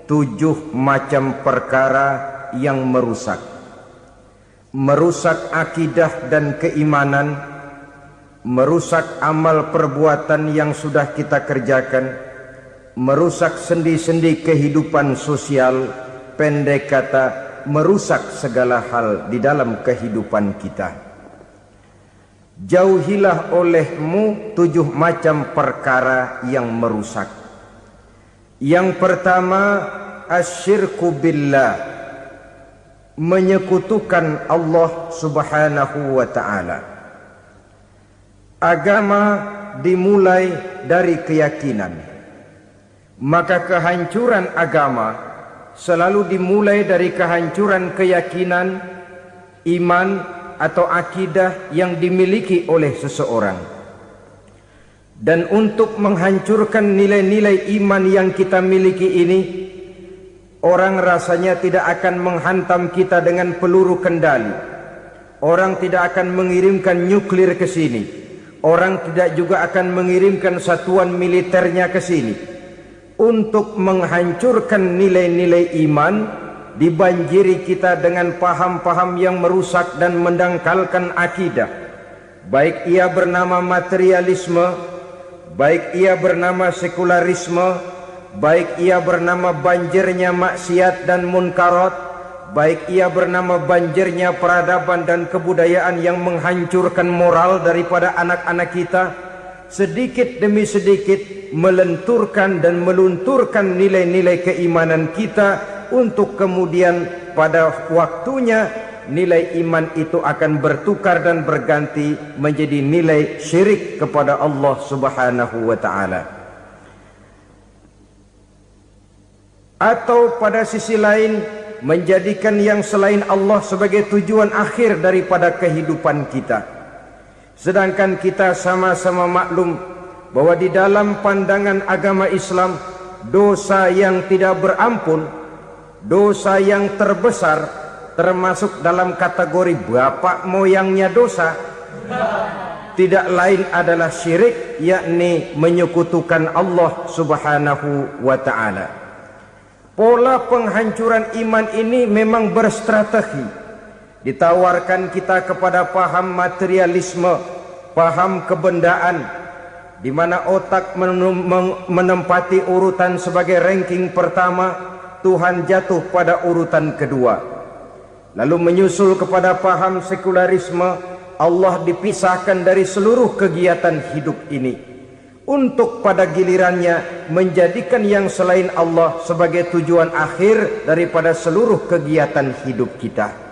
7 macam perkara yang merusak akidah dan keimanan, merusak amal perbuatan yang sudah kita kerjakan, merusak sendi-sendi kehidupan sosial, pendek kata merusak segala hal di dalam kehidupan kita. Jauhilah olehmu 7 macam perkara yang merusak. Yang pertama, asyirku billah, menyekutukan Allah subhanahu wa ta'ala. Agama dimulai dari keyakinan, maka kehancuran agama selalu dimulai dari kehancuran keyakinan, iman atau akidah yang dimiliki oleh seseorang. Dan untuk menghancurkan nilai-nilai iman yang kita miliki ini, orang rasanya tidak akan menghantam kita dengan peluru kendali. Orang tidak akan mengirimkan nuklir ke sini. Orang tidak juga akan mengirimkan satuan militernya ke sini. Untuk menghancurkan nilai-nilai iman, dibanjiri kita dengan paham-paham yang merusak dan mendangkalkan akidah. Baik ia bernama materialisme, baik ia bernama sekularisme, baik ia bernama banjirnya maksiat dan munkarat, baik ia bernama banjirnya peradaban dan kebudayaan yang menghancurkan moral daripada anak-anak kita, sedikit demi sedikit melenturkan dan melunturkan nilai-nilai keimanan kita, untuk kemudian pada waktunya nilai iman itu akan bertukar dan berganti menjadi nilai syirik kepada Allah subhanahu wa ta'ala. Atau pada sisi lain, menjadikan yang selain Allah sebagai tujuan akhir daripada kehidupan kita. Sedangkan kita sama-sama maklum bahwa di dalam pandangan agama Islam, dosa yang tidak berampun, dosa yang terbesar, termasuk dalam kategori bapak moyangnya dosa, tidak lain adalah syirik, yakni menyekutukan Allah subhanahu wa ta'ala. Pola penghancuran iman ini memang berstrategi. Ditawarkan kita kepada paham materialisme, paham kebendaan, di mana otak menempati urutan sebagai ranking pertama, Tuhan jatuh pada urutan kedua. Lalu menyusul kepada paham sekularisme, Allah dipisahkan dari seluruh kegiatan hidup ini, untuk pada gilirannya menjadikan yang selain Allah sebagai tujuan akhir daripada seluruh kegiatan hidup kita.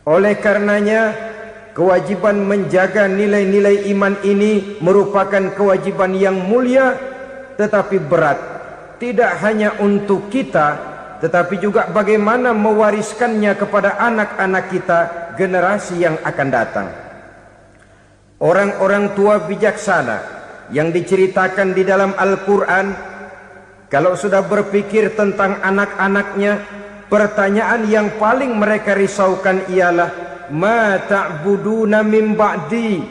Oleh karenanya, kewajiban menjaga nilai-nilai iman ini merupakan kewajiban yang mulia tetapi berat. Tidak hanya untuk kita, tetapi juga bagaimana mewariskannya kepada anak-anak kita, generasi yang akan datang. Orang-orang tua bijaksana yang diceritakan di dalam Al-Quran, kalau sudah berpikir tentang anak-anaknya, pertanyaan yang paling mereka risaukan ialah, ma ta'buduna min ba'di.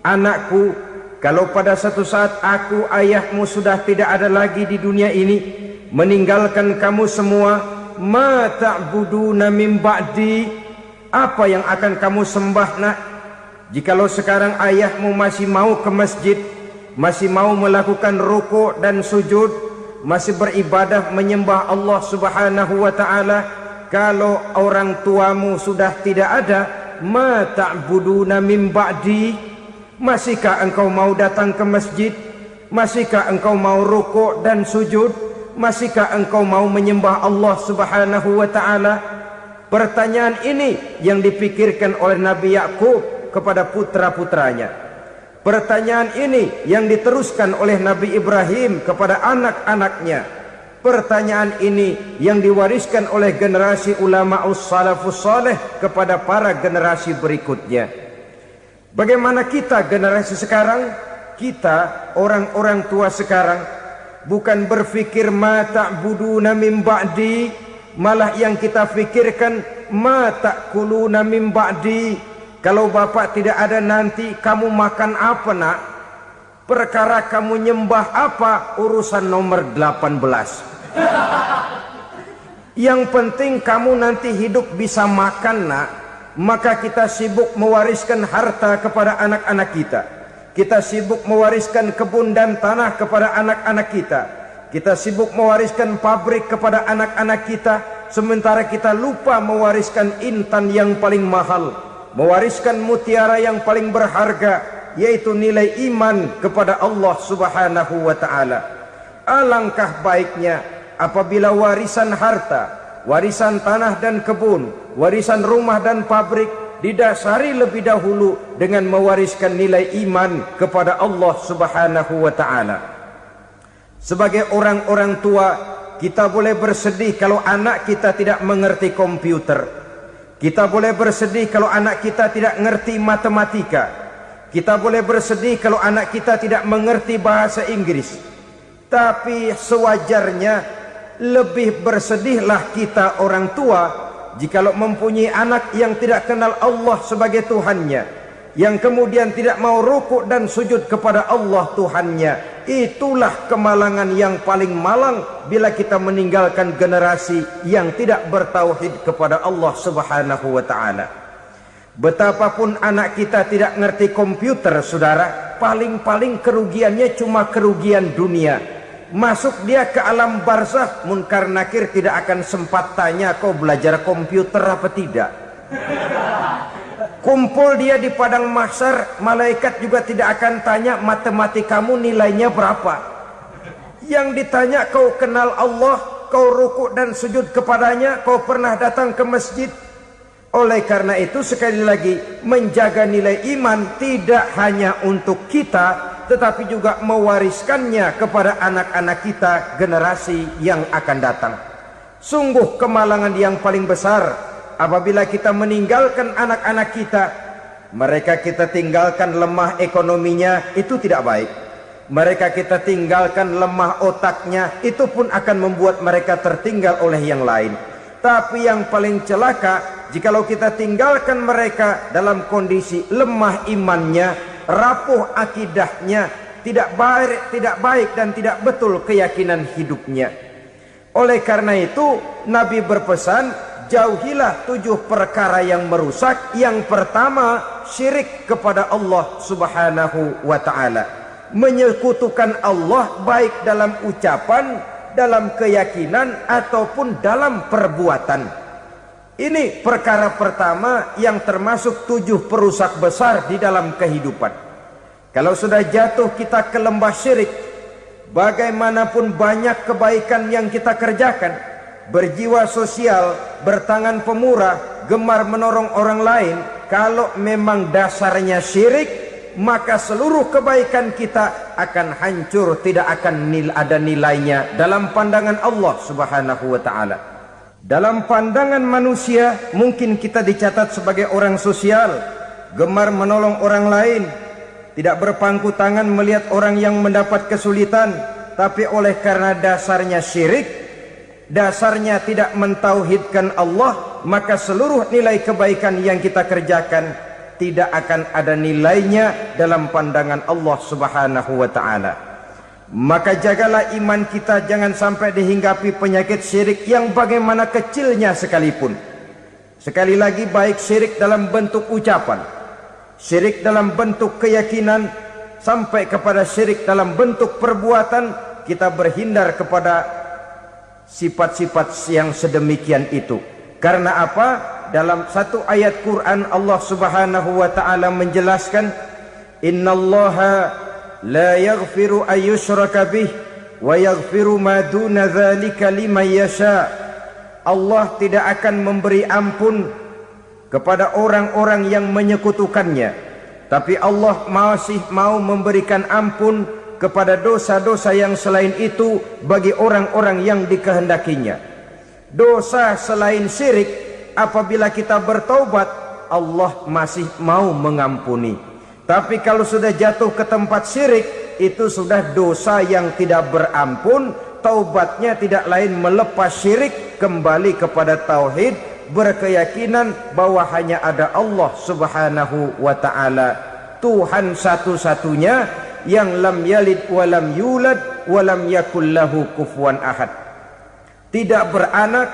Anakku, kalau pada satu saat aku, ayahmu sudah tidak ada lagi di dunia ini, meninggalkan kamu semua, ma ta'buduna min ba'di, apa yang akan kamu sembah nak? Jikalau sekarang ayahmu masih mau ke masjid, masih mau melakukan rukuk dan sujud, masih beribadah menyembah Allah subhanahu wa ta'ala, kalau orang tuamu sudah tidak ada, ma ta'buduna min ba'di, masihkah engkau mau datang ke masjid? Masihkah engkau mau rukuk dan sujud? Masihkah engkau mau menyembah Allah subhanahu wa ta'ala? Pertanyaan ini yang dipikirkan oleh Nabi Yakub kepada putra-putranya. Pertanyaan ini yang diteruskan oleh Nabi Ibrahim kepada anak-anaknya. Pertanyaan ini yang diwariskan oleh generasi ulama'us salafus saleh kepada para generasi berikutnya. Bagaimana kita generasi sekarang? Kita orang-orang tua sekarang bukan berfikir ma ta'buduna min ba'di, malah yang kita fikirkan ma ta'kuluna min ba'di. Kalau bapak tidak ada nanti kamu makan apa nak? Perkara kamu nyembah apa urusan nomor 18. Yang penting kamu nanti hidup bisa makan, nak. Maka kita sibuk mewariskan harta kepada anak-anak kita. Kita sibuk mewariskan kebun dan tanah kepada anak-anak kita. Kita sibuk mewariskan pabrik kepada anak-anak kita, sementara kita lupa mewariskan intan yang paling mahal, mewariskan mutiara yang paling berharga, yaitu nilai iman kepada Allah Subhanahu wa ta'ala. Alangkah baiknya apabila warisan harta, warisan tanah dan kebun, warisan rumah dan pabrik didasari lebih dahulu dengan mewariskan nilai iman kepada Allah Subhanahu wa ta'ala. Sebagai orang-orang tua, kita boleh bersedih kalau anak kita tidak mengerti komputer. Kita boleh bersedih kalau anak kita tidak mengerti matematika. Kita boleh bersedih kalau anak kita tidak mengerti bahasa Inggris. Tapi sewajarnya lebih bersedihlah kita orang tua jikalau mempunyai anak yang tidak kenal Allah sebagai Tuhannya, yang kemudian tidak mau rukuk dan sujud kepada Allah Tuhannya. Itulah kemalangan yang paling malang bila kita meninggalkan generasi yang tidak bertauhid kepada Allah Subhanahu wa ta'ala. Betapapun anak kita tidak ngerti komputer, saudara, paling-paling kerugiannya cuma kerugian dunia. Masuk dia ke alam barzakh, munkar nakir tidak akan sempat tanya kau belajar komputer apa tidak. Kumpul dia di padang mahsyar, malaikat juga tidak akan tanya matematikamu nilainya berapa. Yang ditanya kau kenal Allah, kau rukuk dan sujud kepadanya, kau pernah datang ke masjid. Oleh karena itu sekali lagi, menjaga nilai iman tidak hanya untuk kita, tetapi juga mewariskannya kepada anak-anak kita, generasi yang akan datang. Sungguh kemalangan yang paling besar apabila kita meninggalkan anak-anak kita. Mereka kita tinggalkan lemah ekonominya, itu tidak baik. Mereka kita tinggalkan lemah otaknya, itu pun akan membuat mereka tertinggal oleh yang lain. Tapi yang paling celaka, jikalau kita tinggalkan mereka dalam kondisi lemah imannya, rapuh akidahnya, tidak baik dan tidak betul keyakinan hidupnya. Oleh karena itu Nabi berpesan, jauhilah 7 perkara yang merusak. Yang pertama, syirik kepada Allah Subhanahu wa ta'ala. Menyekutukan Allah baik dalam ucapan, dalam keyakinan ataupun dalam perbuatan. Ini perkara pertama yang termasuk 7 perusak besar di dalam kehidupan. Kalau sudah jatuh kita ke lembah syirik, bagaimanapun banyak kebaikan yang kita kerjakan, berjiwa sosial, bertangan pemurah, gemar menolong orang lain, kalau memang dasarnya syirik, maka seluruh kebaikan kita akan hancur, tidak akan ada nilainya dalam pandangan Allah Subhanahu wa ta'ala. Dalam pandangan manusia mungkin kita dicatat sebagai orang sosial, gemar menolong orang lain, tidak berpangku tangan melihat orang yang mendapat kesulitan. Tapi oleh karena dasarnya syirik, dasarnya tidak mentauhidkan Allah, maka seluruh nilai kebaikan yang kita kerjakan tidak akan ada nilainya dalam pandangan Allah Subhanahu wa ta'ala. Maka jagalah iman kita, jangan sampai dihinggapi penyakit syirik yang bagaimana kecilnya sekalipun. Sekali lagi, baik syirik dalam bentuk ucapan, syirik dalam bentuk keyakinan, sampai kepada syirik dalam bentuk perbuatan, kita berhindar kepada sifat-sifat yang sedemikian itu. Karena apa? Dalam satu ayat Quran Allah Subhanahu wa ta'ala menjelaskan, innallaha la yaghfiru ayyushraka bih wa yaghfiru ma duna dzalika liman yasha. Allah tidak akan memberi ampun kepada orang-orang yang menyekutukannya, tapi Allah masih mau memberikan ampun kepada dosa-dosa yang selain itu bagi orang-orang yang dikehendakinya. Dosa selain syirik, apabila kita bertaubat, Allah masih mau mengampuni. Tapi kalau sudah jatuh ke tempat syirik, itu sudah dosa yang tidak berampun. Taubatnya tidak lain melepas syirik, kembali kepada tauhid, berkeyakinan bahwa hanya ada Allah Subhanahu wa ta'ala, Tuhan satu-satunya, yang lam yalid walam yulad walam yakul lahu kufuwan ahad. tidak beranak,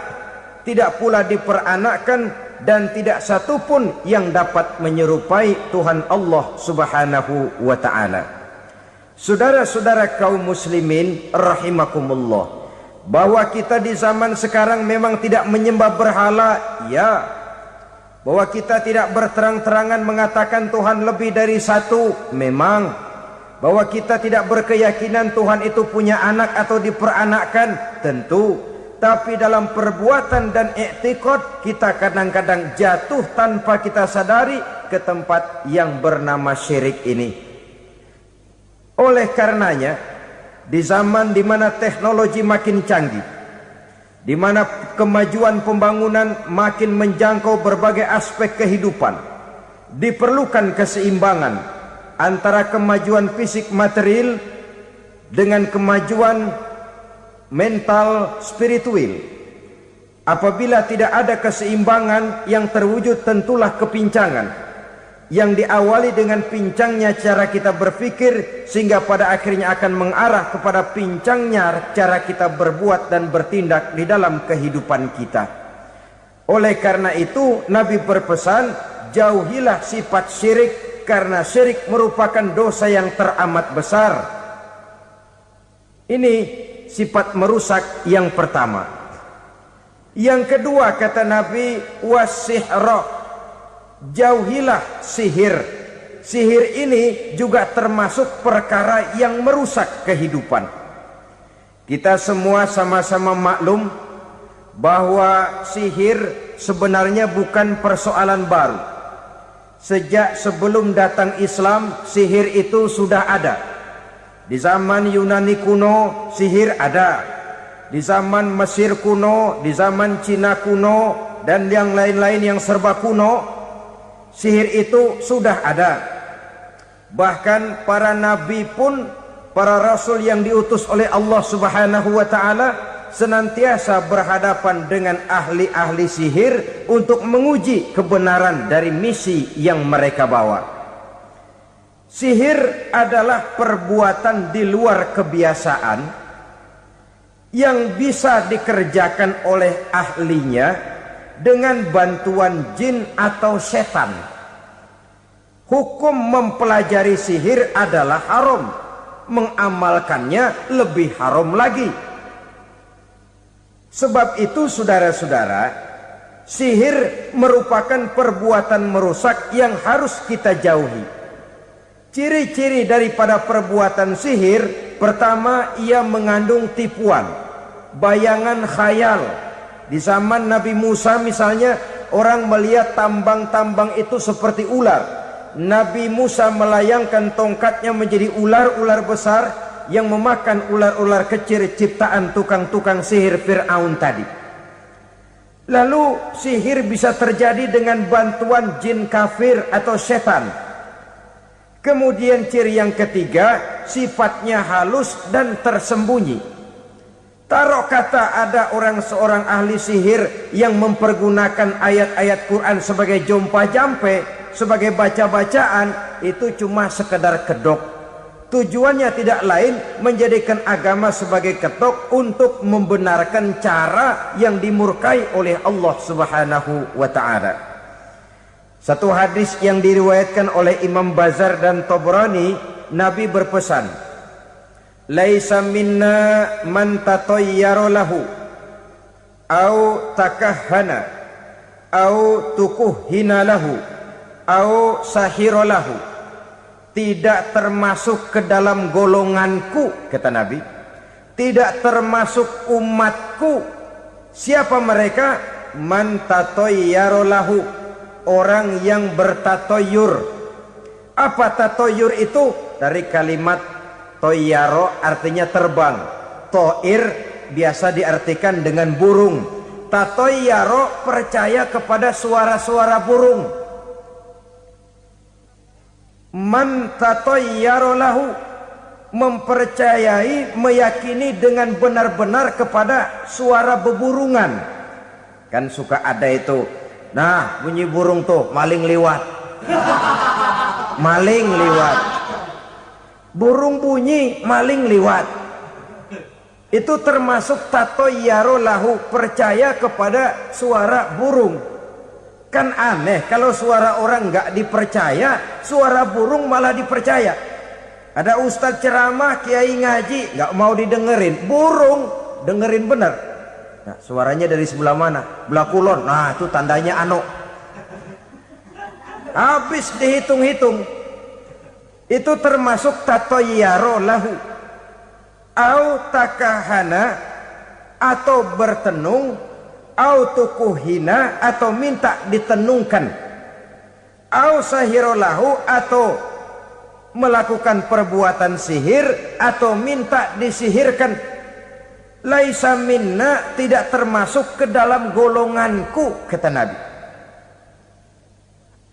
tidak pula diperanakkan, dan tidak satupun yang dapat menyerupai Tuhan Allah Subhanahu wa ta'ala. Saudara-saudara kaum muslimin rahimakumullah, bahwa kita di zaman sekarang memang tidak menyembah berhala, ya. Bahwa kita tidak berterang-terangan mengatakan Tuhan lebih dari satu, memang. Bahwa kita tidak berkeyakinan Tuhan itu punya anak atau diperanakkan, tentu. Tapi dalam perbuatan dan i'tiqad kita kadang-kadang jatuh tanpa kita sadari ke tempat yang bernama syirik ini. Oleh karenanya, di zaman di mana teknologi makin canggih, di mana kemajuan pembangunan makin menjangkau berbagai aspek kehidupan, diperlukan keseimbangan antara kemajuan fisik material dengan kemajuan mental spiritual. Apabila tidak ada keseimbangan, yang terwujud tentulah kepincangan, yang diawali dengan pincangnya cara kita berpikir, sehingga pada akhirnya akan mengarah kepada pincangnya cara kita berbuat dan bertindak di dalam kehidupan kita. Oleh karena itu Nabi berpesan, jauhilah sifat syirik, karena syirik merupakan dosa yang teramat besar. Ini sifat merusak yang pertama. Yang kedua kata Nabi, wasihra, jauhilah sihir. Sihir ini juga termasuk perkara yang merusak kehidupan. Kita semua sama-sama maklum bahwa sihir sebenarnya bukan persoalan baru. Sejak sebelum datang Islam, sihir itu sudah ada. Di zaman Yunani kuno, sihir ada. Di zaman Mesir kuno, di zaman Cina kuno, dan yang lain-lain yang serba kuno, sihir itu sudah ada. Bahkan para nabi pun, para rasul yang diutus oleh Allah Subhanahu wa ta'ala, senantiasa berhadapan dengan ahli-ahli sihir untuk menguji kebenaran dari misi yang mereka bawa. Sihir adalah perbuatan di luar kebiasaan yang bisa dikerjakan oleh ahlinya dengan bantuan jin atau setan. Hukum mempelajari sihir adalah haram, mengamalkannya lebih haram lagi. Sebab itu saudara-saudara, sihir merupakan perbuatan merusak yang harus kita jauhi. Ciri-ciri daripada perbuatan sihir, pertama, ia mengandung tipuan, bayangan khayal. Di zaman Nabi Musa misalnya, orang melihat tambang-tambang itu seperti ular. Nabi Musa melayangkan tongkatnya menjadi ular-ular besar yang memakan ular-ular kecil ciptaan tukang-tukang sihir Fir'aun tadi. Lalu sihir bisa terjadi dengan bantuan jin kafir atau setan. Kemudian ciri yang ketiga, sifatnya halus dan tersembunyi. Taruh kata ada seorang ahli sihir yang mempergunakan ayat-ayat Quran sebagai jompa-jampe, sebagai baca-bacaan, itu cuma sekedar kedok. Tujuannya tidak lain menjadikan agama sebagai ketok untuk membenarkan cara yang dimurkai oleh Allah Subhanahu wa ta'ala. Satu hadis yang diriwayatkan oleh Imam Bazar dan Tabrani, Nabi berpesan, laisa minna man tatayyara lahu au takahhana au tukuhhina lahu au sahira lahu. Tidak termasuk ke dalam golonganku, kata Nabi. Tidak termasuk umatku. Siapa mereka? Man tatayyara lahu, orang yang bertatoyur. Apa tatoyur itu? Dari kalimat toyaro, artinya terbang. Toir biasa diartikan dengan burung. Tatoyaro percaya kepada suara-suara burung. Man tatayyara lahu, mempercayai, meyakini dengan benar-benar kepada suara beburungan. Kan suka ada itu, nah bunyi burung tuh, maling liwat. Maling liwat. Burung bunyi, maling liwat. Itu termasuk tatoyaro lahu, percaya kepada suara burung. Kan aneh kalau suara orang nggak dipercaya, suara burung malah dipercaya. Ada ustadz ceramah, kiai ngaji, nggak mau didengerin, burung dengerin bener. Nah, suaranya dari sebelah mana? Belah kulon. Nah, itu tandanya ano. Habis dihitung-hitung. Itu termasuk tatoyaro lahu. Au takahana, atau bertenung, au tukuhina, atau minta ditenungkan, au sahirolahu, atau melakukan perbuatan sihir, atau minta disihirkan. Laisa minna, tidak termasuk ke dalam golonganku, kata Nabi.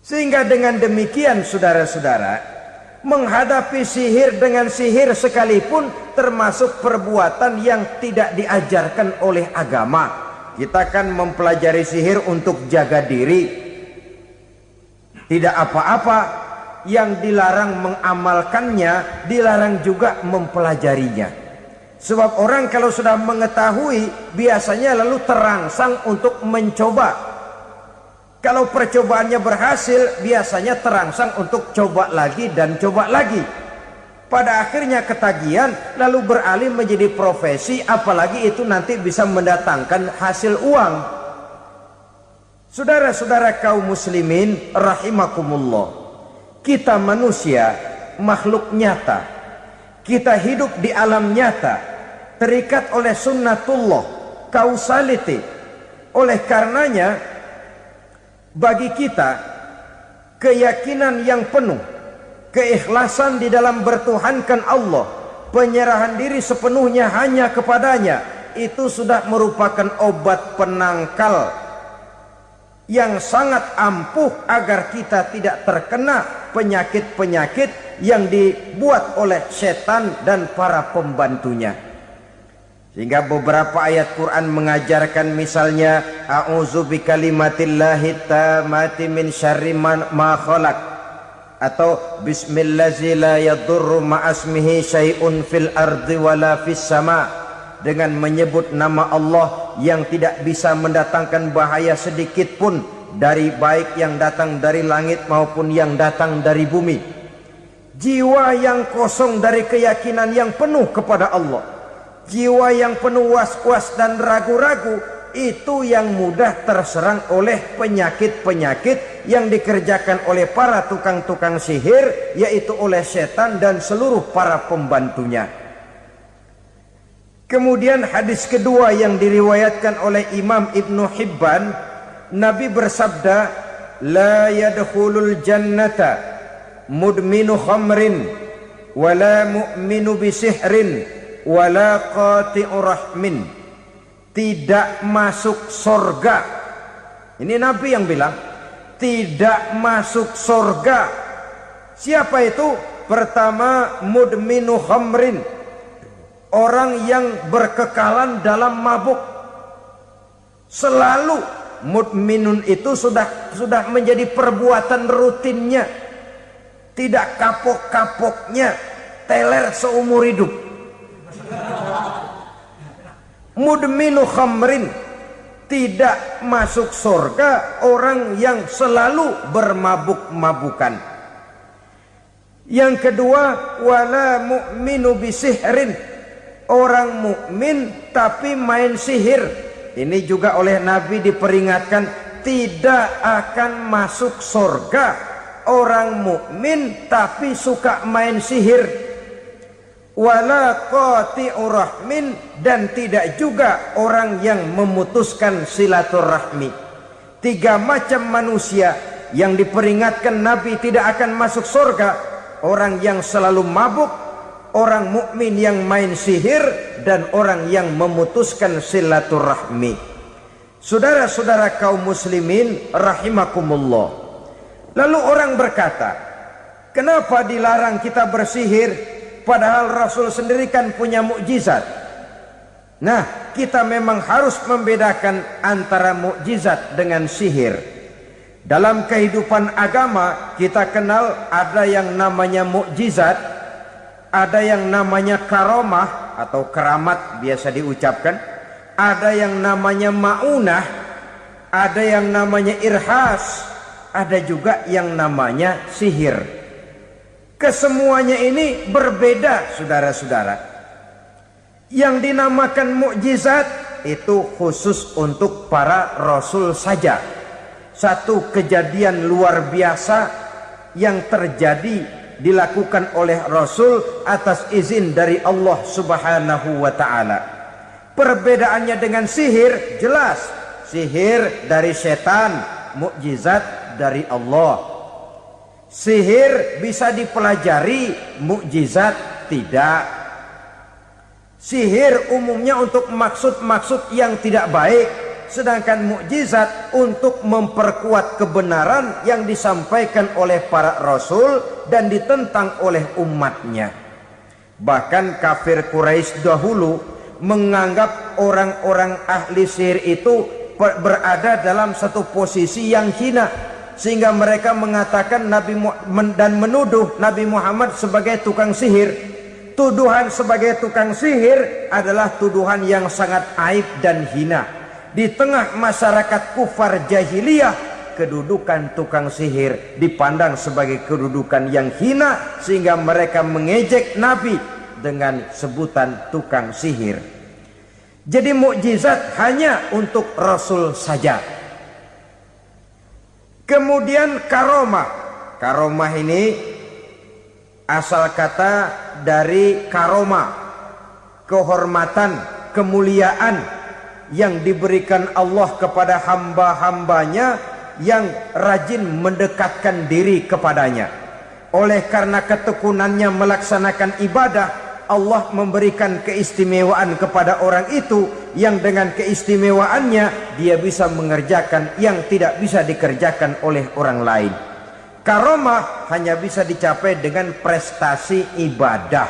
Sehingga dengan demikian saudara-saudara, menghadapi sihir dengan sihir sekalipun termasuk perbuatan yang tidak diajarkan oleh agama. Kita kan mempelajari sihir untuk jaga diri, tidak apa-apa. Yang dilarang mengamalkannya, dilarang juga mempelajarinya. Sebab orang kalau sudah mengetahui, biasanya lalu terangsang untuk mencoba. Kalau percobaannya berhasil, biasanya terangsang untuk coba lagi dan coba lagi. Pada akhirnya ketagihan, lalu beralih menjadi profesi, apalagi itu nanti bisa mendatangkan hasil uang. Saudara-saudara kaum muslimin rahimakumullah, kita manusia makhluk nyata. Kita hidup di alam nyata, terikat oleh sunnatullah, causality. Oleh karenanya, bagi kita keyakinan yang penuh, keikhlasan di dalam bertuhankan Allah, penyerahan diri sepenuhnya hanya kepadanya, itu sudah merupakan obat penangkal yang sangat ampuh agar kita tidak terkena penyakit-penyakit yang dibuat oleh setan dan para pembantunya. Sehingga beberapa ayat Quran mengajarkan, misalnya a'udzu bikalimatillahi tammati min syarri ma khalaq, atau bismillazi la yadurru ma'asmihi syai'un fil ardi wala fis sama, dengan menyebut nama Allah yang tidak bisa mendatangkan bahaya sedikit pun, dari baik yang datang dari langit maupun yang datang dari bumi. Jiwa yang kosong dari keyakinan yang penuh kepada Allah, jiwa yang penuh was-was dan ragu-ragu, itu yang mudah terserang oleh penyakit-penyakit yang dikerjakan oleh para tukang-tukang sihir, yaitu oleh setan dan seluruh para pembantunya. Kemudian hadis kedua yang diriwayatkan oleh Imam Ibnu Hibban, Nabi bersabda, la yadkhulul jannata mudminu khamrin wala mu'minu bisihrin wala qati'u rahmin. Tidak masuk surga. Ini Nabi yang bilang, tidak masuk surga. Siapa itu? Pertama, mudminu khamrin, orang yang berkekalan dalam mabuk. Selalu mudminun itu sudah menjadi perbuatan rutinnya, tidak kapok-kapoknya, teler seumur hidup. Mudminu khamrin, tidak masuk surga orang yang selalu bermabuk-mabukan. Yang kedua, wala mu'minu bisihrin, orang mukmin tapi main sihir. Ini juga oleh Nabi diperingatkan, tidak akan masuk surga orang mukmin tapi suka main sihir. Wala qati'u rahmin, dan tidak juga orang yang memutuskan silaturahmi. Tiga macam manusia yang diperingatkan Nabi tidak akan masuk surga: orang yang selalu mabuk, orang mukmin yang main sihir, dan orang yang memutuskan silaturahmi. Saudara-saudara kaum muslimin rahimakumullah. Lalu orang berkata, kenapa dilarang kita bersihir? Padahal Rasul sendiri kan punya mukjizat. Nah, kita memang harus membedakan antara mukjizat dengan sihir. Dalam kehidupan agama kita kenal ada yang namanya mukjizat, Ada yang namanya karomah atau keramat biasa diucapkan. Ada yang namanya maunah. Ada yang namanya irhas. Ada juga yang namanya sihir. Kesemuanya ini berbeda, saudara-saudara. Yang dinamakan mukjizat itu khusus untuk para rasul saja. Satu kejadian luar biasa yang terjadi dilakukan oleh Rasul atas izin dari Allah Subhanahu wa ta'ala. Perbedaannya dengan sihir jelas. Sihir dari setan, mukjizat dari Allah. Sihir bisa dipelajari, mukjizat tidak. Sihir umumnya untuk maksud-maksud yang tidak baik, sedangkan mukjizat untuk memperkuat kebenaran yang disampaikan oleh para rasul dan ditentang oleh umatnya. Bahkan kafir Quraisy dahulu menganggap orang-orang ahli sihir itu berada dalam satu posisi yang hina, sehingga mereka mengatakan dan menuduh Nabi Muhammad sebagai tukang sihir. Tuduhan sebagai tukang sihir adalah tuduhan yang sangat aib dan hina. Di tengah masyarakat kufar jahiliyah, kedudukan tukang sihir dipandang sebagai kedudukan yang hina, sehingga mereka mengejek Nabi dengan sebutan tukang sihir. Jadi mukjizat hanya untuk Rasul saja. Kemudian karomah. Karomah ini asal kata dari karoma, kehormatan, kemuliaan yang diberikan Allah kepada hamba-hambanya yang rajin mendekatkan diri kepadanya. Oleh karena ketekunannya melaksanakan ibadah, Allah memberikan keistimewaan kepada orang itu, yang dengan keistimewaannya dia bisa mengerjakan yang tidak bisa dikerjakan oleh orang lain. Karomah hanya bisa dicapai dengan prestasi ibadah.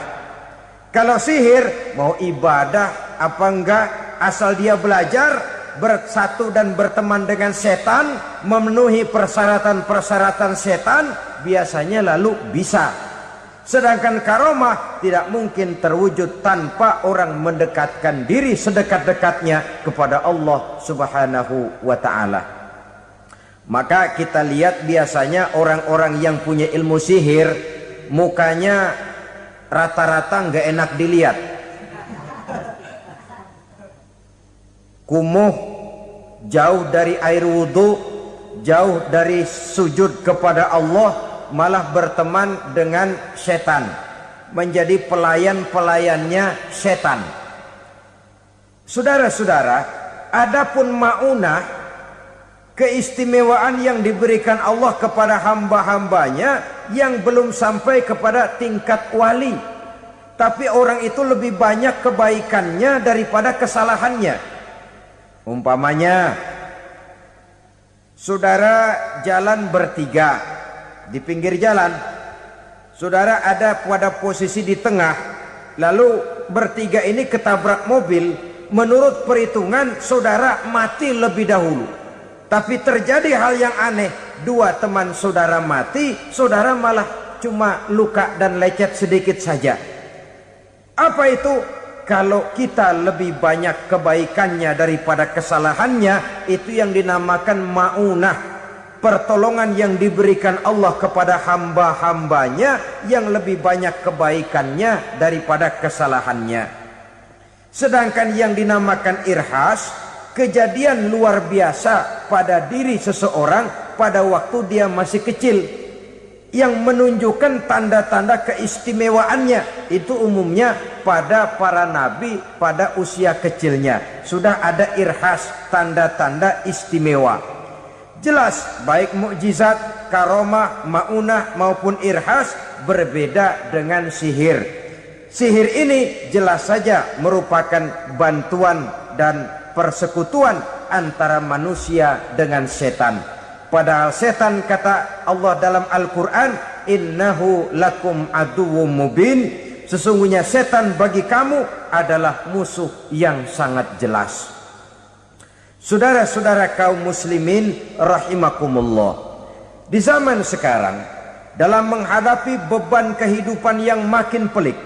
Kalau sihir mau ibadah apa enggak, asal dia belajar, bersatu dan berteman dengan setan, memenuhi persyaratan-persyaratan setan, biasanya lalu bisa. Sedangkan karomah tidak mungkin terwujud tanpa orang mendekatkan diri sedekat-dekatnya kepada Allah Subhanahu wa ta'ala. Maka kita lihat biasanya orang-orang yang punya ilmu sihir, mukanya rata-rata nggak enak dilihat. Kumuh, jauh dari air wudhu, jauh dari sujud kepada Allah, malah berteman dengan setan, menjadi pelayan-pelayannya setan. Saudara-saudara, adapun maunah, keistimewaan yang diberikan Allah kepada hamba-hambanya yang belum sampai kepada tingkat wali, tapi orang itu lebih banyak kebaikannya daripada kesalahannya. Umpamanya, saudara jalan bertiga di pinggir jalan, saudara ada pada posisi di tengah, lalu bertiga ini ketabrak mobil. Menurut perhitungan saudara mati lebih dahulu, tapi terjadi hal yang aneh, dua teman saudara mati, saudara malah cuma luka dan lecet sedikit saja. Apa itu? Kalau kita lebih banyak kebaikannya daripada kesalahannya, itu yang dinamakan maunah, pertolongan yang diberikan Allah kepada hamba-hambanya yang lebih banyak kebaikannya daripada kesalahannya. Sedangkan yang dinamakan irhas, kejadian luar biasa pada diri seseorang pada waktu dia masih kecil, yang menunjukkan tanda-tanda keistimewaannya. Itu umumnya pada para nabi pada usia kecilnya sudah ada irhas, tanda-tanda istimewa. Jelas baik mukjizat, karomah, maunah maupun irhas berbeda dengan sihir. Sihir ini jelas saja merupakan bantuan dan persekutuan antara manusia dengan setan. Padahal setan, kata Allah dalam Al-Quran, innahu lakum aduwwum mubin, sesungguhnya setan bagi kamu adalah musuh yang sangat jelas. Saudara-saudara kaum muslimin rahimakumullah, di zaman sekarang dalam menghadapi beban kehidupan yang makin pelik,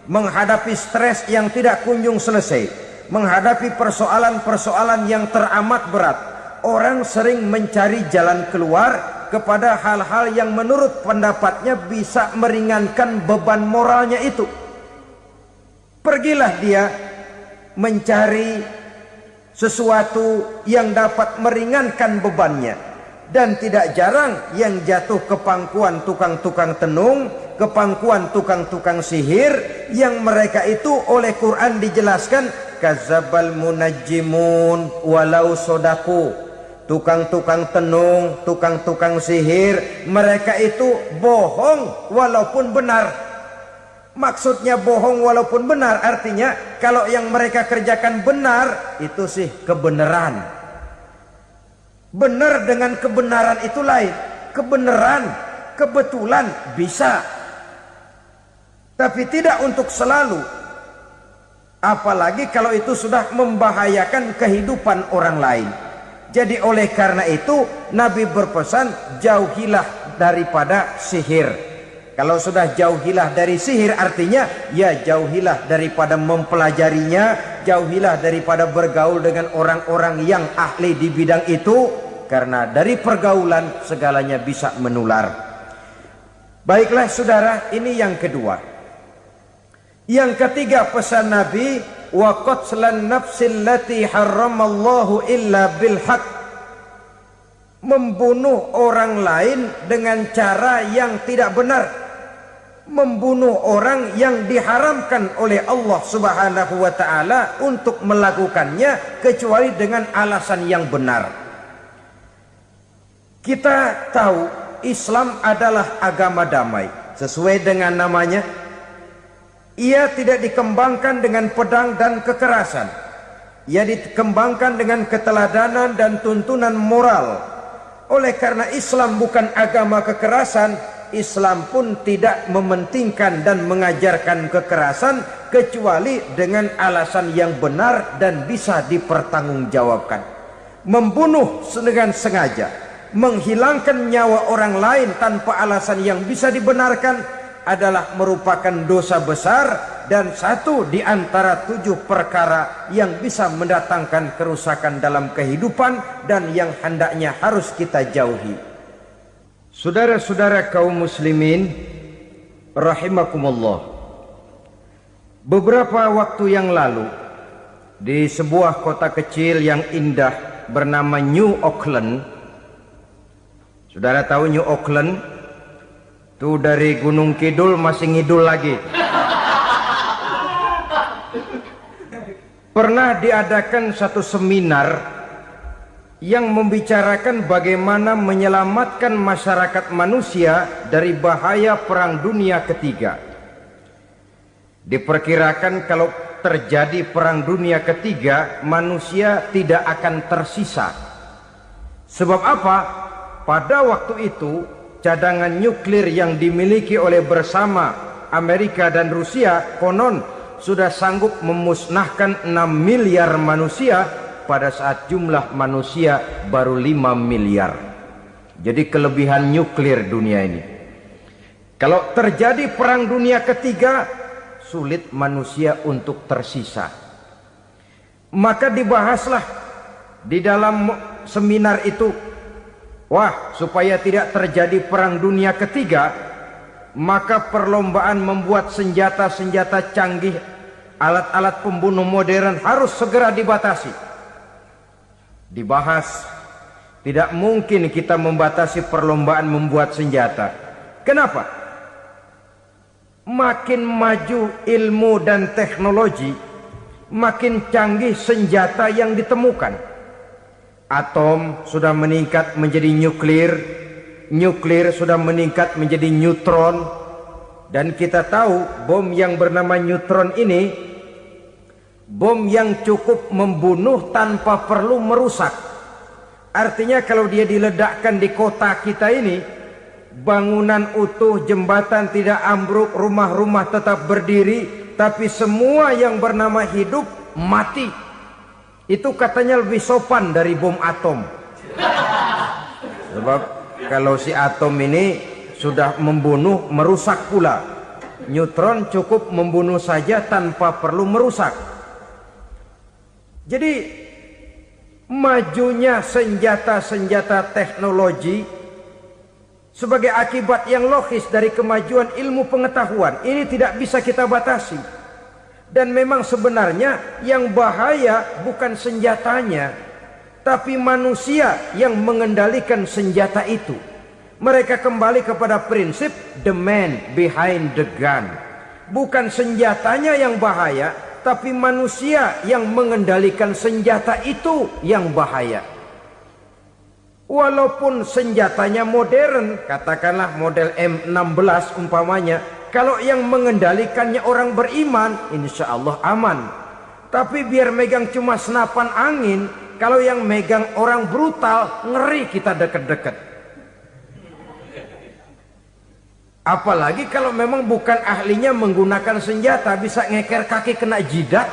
menghadapi stres yang tidak kunjung selesai, menghadapi persoalan-persoalan yang teramat berat, orang sering mencari jalan keluar kepada hal-hal yang menurut pendapatnya bisa meringankan beban moralnya itu. Pergilah dia mencari sesuatu yang dapat meringankan bebannya. Dan tidak jarang yang jatuh ke pangkuan tukang-tukang tenung, ke pangkuan tukang-tukang sihir, yang mereka itu oleh Quran dijelaskan kadzabal munajjimun walau sodaku. Tukang-tukang tenung, tukang-tukang sihir, mereka itu bohong walaupun benar. Maksudnya bohong walaupun benar artinya kalau yang mereka kerjakan benar itu sih kebenaran. Benar dengan kebenaran itu lain. Kebenaran, kebetulan bisa, tapi tidak untuk selalu. Apalagi kalau itu sudah membahayakan kehidupan orang lain. Jadi oleh karena itu Nabi berpesan jauhilah daripada sihir. Kalau sudah jauhilah dari sihir artinya ya jauhilah daripada mempelajarinya, jauhilah daripada bergaul dengan orang-orang yang ahli di bidang itu, karena dari pergaulan segalanya bisa menular. Baiklah saudara, ini yang kedua. Yang ketiga pesan Nabi, wa qatlan nafsil lati harramallahu illa bil haq. Membunuh orang lain dengan cara yang tidak benar. Membunuh orang yang diharamkan oleh Allah Subhanahu wa taala untuk melakukannya kecuali dengan alasan yang benar. Kita tahu Islam adalah agama damai. Sesuai dengan namanya, ia tidak dikembangkan dengan pedang dan kekerasan. Ia dikembangkan dengan keteladanan dan tuntunan moral. Oleh karena Islam bukan agama kekerasan, Islam pun tidak mementingkan dan mengajarkan kekerasan kecuali dengan alasan yang benar dan bisa dipertanggungjawabkan. Membunuh dengan sengaja, menghilangkan nyawa orang lain tanpa alasan yang bisa dibenarkan adalah merupakan dosa besar dan satu di antara 7 perkara yang bisa mendatangkan kerusakan dalam kehidupan dan yang hendaknya harus kita jauhi. Saudara-saudara kaum muslimin rahimakumullah, beberapa waktu yang lalu di sebuah kota kecil yang indah bernama New Auckland. Saudara tahu New Auckland? Itu dari Gunung Kidul masih ngidul lagi. Pernah diadakan satu seminar yang membicarakan bagaimana menyelamatkan masyarakat manusia dari bahaya Perang Dunia Ketiga. Diperkirakan kalau terjadi Perang Dunia Ketiga, manusia tidak akan tersisa. Sebab apa? Pada waktu itu cadangan nuklir yang dimiliki oleh bersama Amerika dan Rusia konon sudah sanggup memusnahkan 6 miliar manusia pada saat jumlah manusia baru 5 miliar. Jadi kelebihan nuklir dunia ini. Kalau terjadi Perang Dunia Ketiga, sulit manusia untuk tersisa. Maka dibahaslah di dalam seminar itu, wah, supaya tidak terjadi Perang Dunia Ketiga, maka perlombaan membuat senjata-senjata canggih, alat-alat pembunuh modern harus segera dibatasi. Dibahas, tidak mungkin kita membatasi perlombaan membuat senjata. Kenapa? Makin maju ilmu dan teknologi, makin canggih senjata yang ditemukan. Atom sudah meningkat menjadi nuklir, nuklir sudah meningkat menjadi neutron, dan kita tahu bom yang bernama neutron ini bom yang cukup membunuh tanpa perlu merusak. Artinya kalau dia diledakkan di kota kita ini, bangunan utuh, jembatan tidak ambruk, rumah-rumah tetap berdiri, tapi semua yang bernama hidup mati. Itu katanya lebih sopan dari bom atom. Sebab kalau si atom ini sudah membunuh, merusak pula. Neutron cukup membunuh saja tanpa perlu merusak. Jadi majunya senjata-senjata teknologi sebagai akibat yang logis dari kemajuan ilmu pengetahuan ini tidak bisa kita batasi. Dan memang sebenarnya yang bahaya bukan senjatanya, tapi manusia yang mengendalikan senjata itu. Mereka kembali kepada prinsip the man behind the gun. Bukan senjatanya yang bahaya, tapi manusia yang mengendalikan senjata itu yang bahaya. Walaupun senjatanya modern, katakanlah model M16 umpamanya, kalau yang mengendalikannya orang beriman, insya Allah aman. Tapi biar megang cuma senapan angin, kalau yang megang orang brutal, ngeri kita deket-deket. Apalagi kalau memang bukan ahlinya menggunakan senjata, bisa ngeker kaki kena jidat.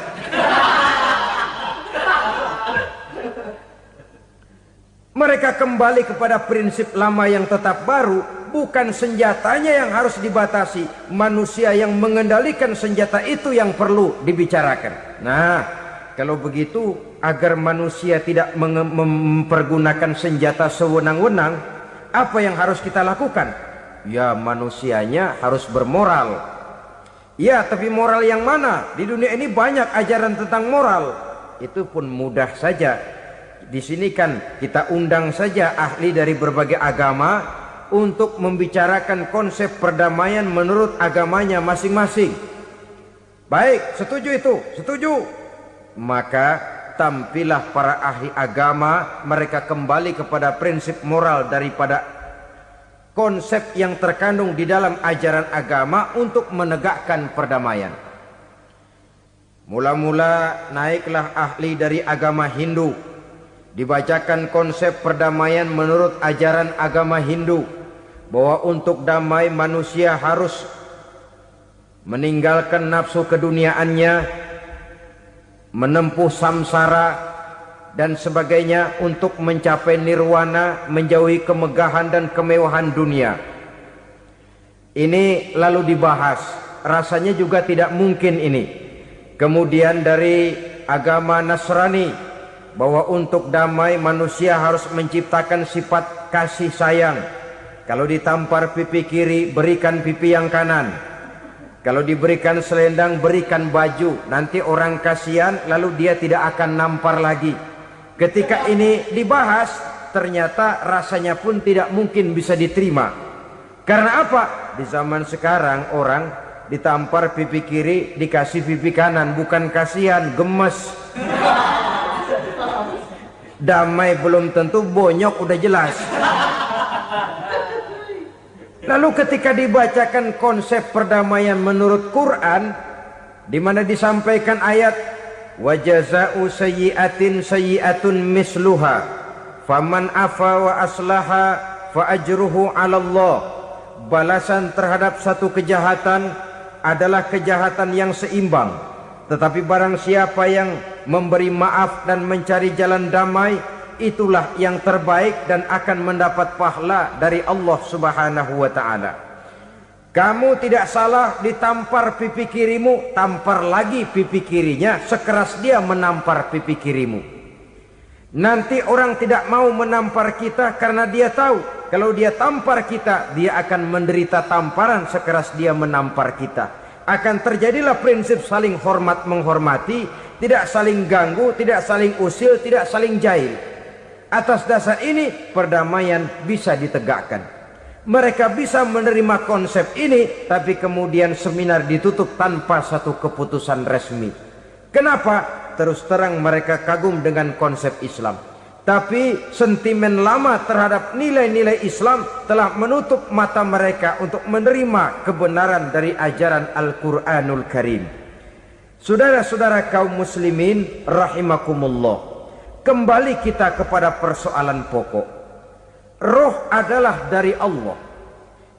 Mereka kembali kepada prinsip lama yang tetap baru. Bukan senjatanya yang harus dibatasi, manusia yang mengendalikan senjata itu yang perlu dibicarakan. Nah, kalau begitu, agar manusia tidak mempergunakan senjata sewenang-wenang, apa yang harus kita lakukan? Ya, manusianya harus bermoral. Ya, tapi moral yang mana? Di dunia ini banyak ajaran tentang moral. Itu pun mudah saja. Di sini kan kita undang saja ahli dari berbagai agama untuk membicarakan konsep perdamaian menurut agamanya masing-masing. Baik, setuju itu, setuju. Maka tampillah para ahli agama, mereka kembali kepada prinsip moral daripada konsep yang terkandung di dalam ajaran agama untuk menegakkan perdamaian. Mula-mula naiklah ahli dari agama Hindu, dibacakan konsep perdamaian menurut ajaran agama Hindu, bahwa untuk damai manusia harus meninggalkan nafsu keduniaannya, menempuh samsara dan sebagainya untuk mencapai nirwana, menjauhi kemegahan dan kemewahan dunia. Ini lalu dibahas, rasanya juga tidak mungkin ini. Kemudian dari agama Nasrani, bahwa untuk damai manusia harus menciptakan sifat kasih sayang. Kalau ditampar pipi kiri, berikan pipi yang kanan. Kalau diberikan selendang, berikan baju. Nanti orang kasihan, lalu dia tidak akan nampar lagi. Ketika ini dibahas, ternyata rasanya pun tidak mungkin bisa diterima. Karena apa? Di zaman sekarang orang ditampar pipi kiri, dikasih pipi kanan. Bukan kasihan, gemes. Damai belum tentu, bonyok udah jelas. Lalu ketika dibacakan konsep perdamaian menurut Quran, di mana disampaikan ayat wa jazaa'u sayyi'atin sayyi'atun misluha faman afa wa aslaha fa ajruhu 'ala Allah. Balasan terhadap satu kejahatan adalah kejahatan yang seimbang, tetapi barang siapa yang memberi maaf dan mencari jalan damai, itulah yang terbaik dan akan mendapat pahala dari Allah Subhanahu wa ta'ala. Kamu tidak salah ditampar pipi kirimu, tampar lagi pipi kirinya sekeras dia menampar pipi kirimu. Nanti orang tidak mau menampar kita karena dia tahu kalau dia tampar kita, dia akan menderita tamparan sekeras dia menampar kita. Akan terjadilah prinsip saling hormat menghormati, tidak saling ganggu, tidak saling usil, tidak saling jahil. Atas dasar ini perdamaian bisa ditegakkan. Mereka bisa menerima konsep ini, tapi kemudian seminar ditutup tanpa satu keputusan resmi. Kenapa? Terus terang mereka kagum dengan konsep Islam, tapi sentimen lama terhadap nilai-nilai Islam telah menutup mata mereka untuk menerima kebenaran dari ajaran Al-Quranul Karim. Saudara-saudara kaum muslimin rahimakumullah, kembali kita kepada persoalan pokok. Roh adalah dari Allah.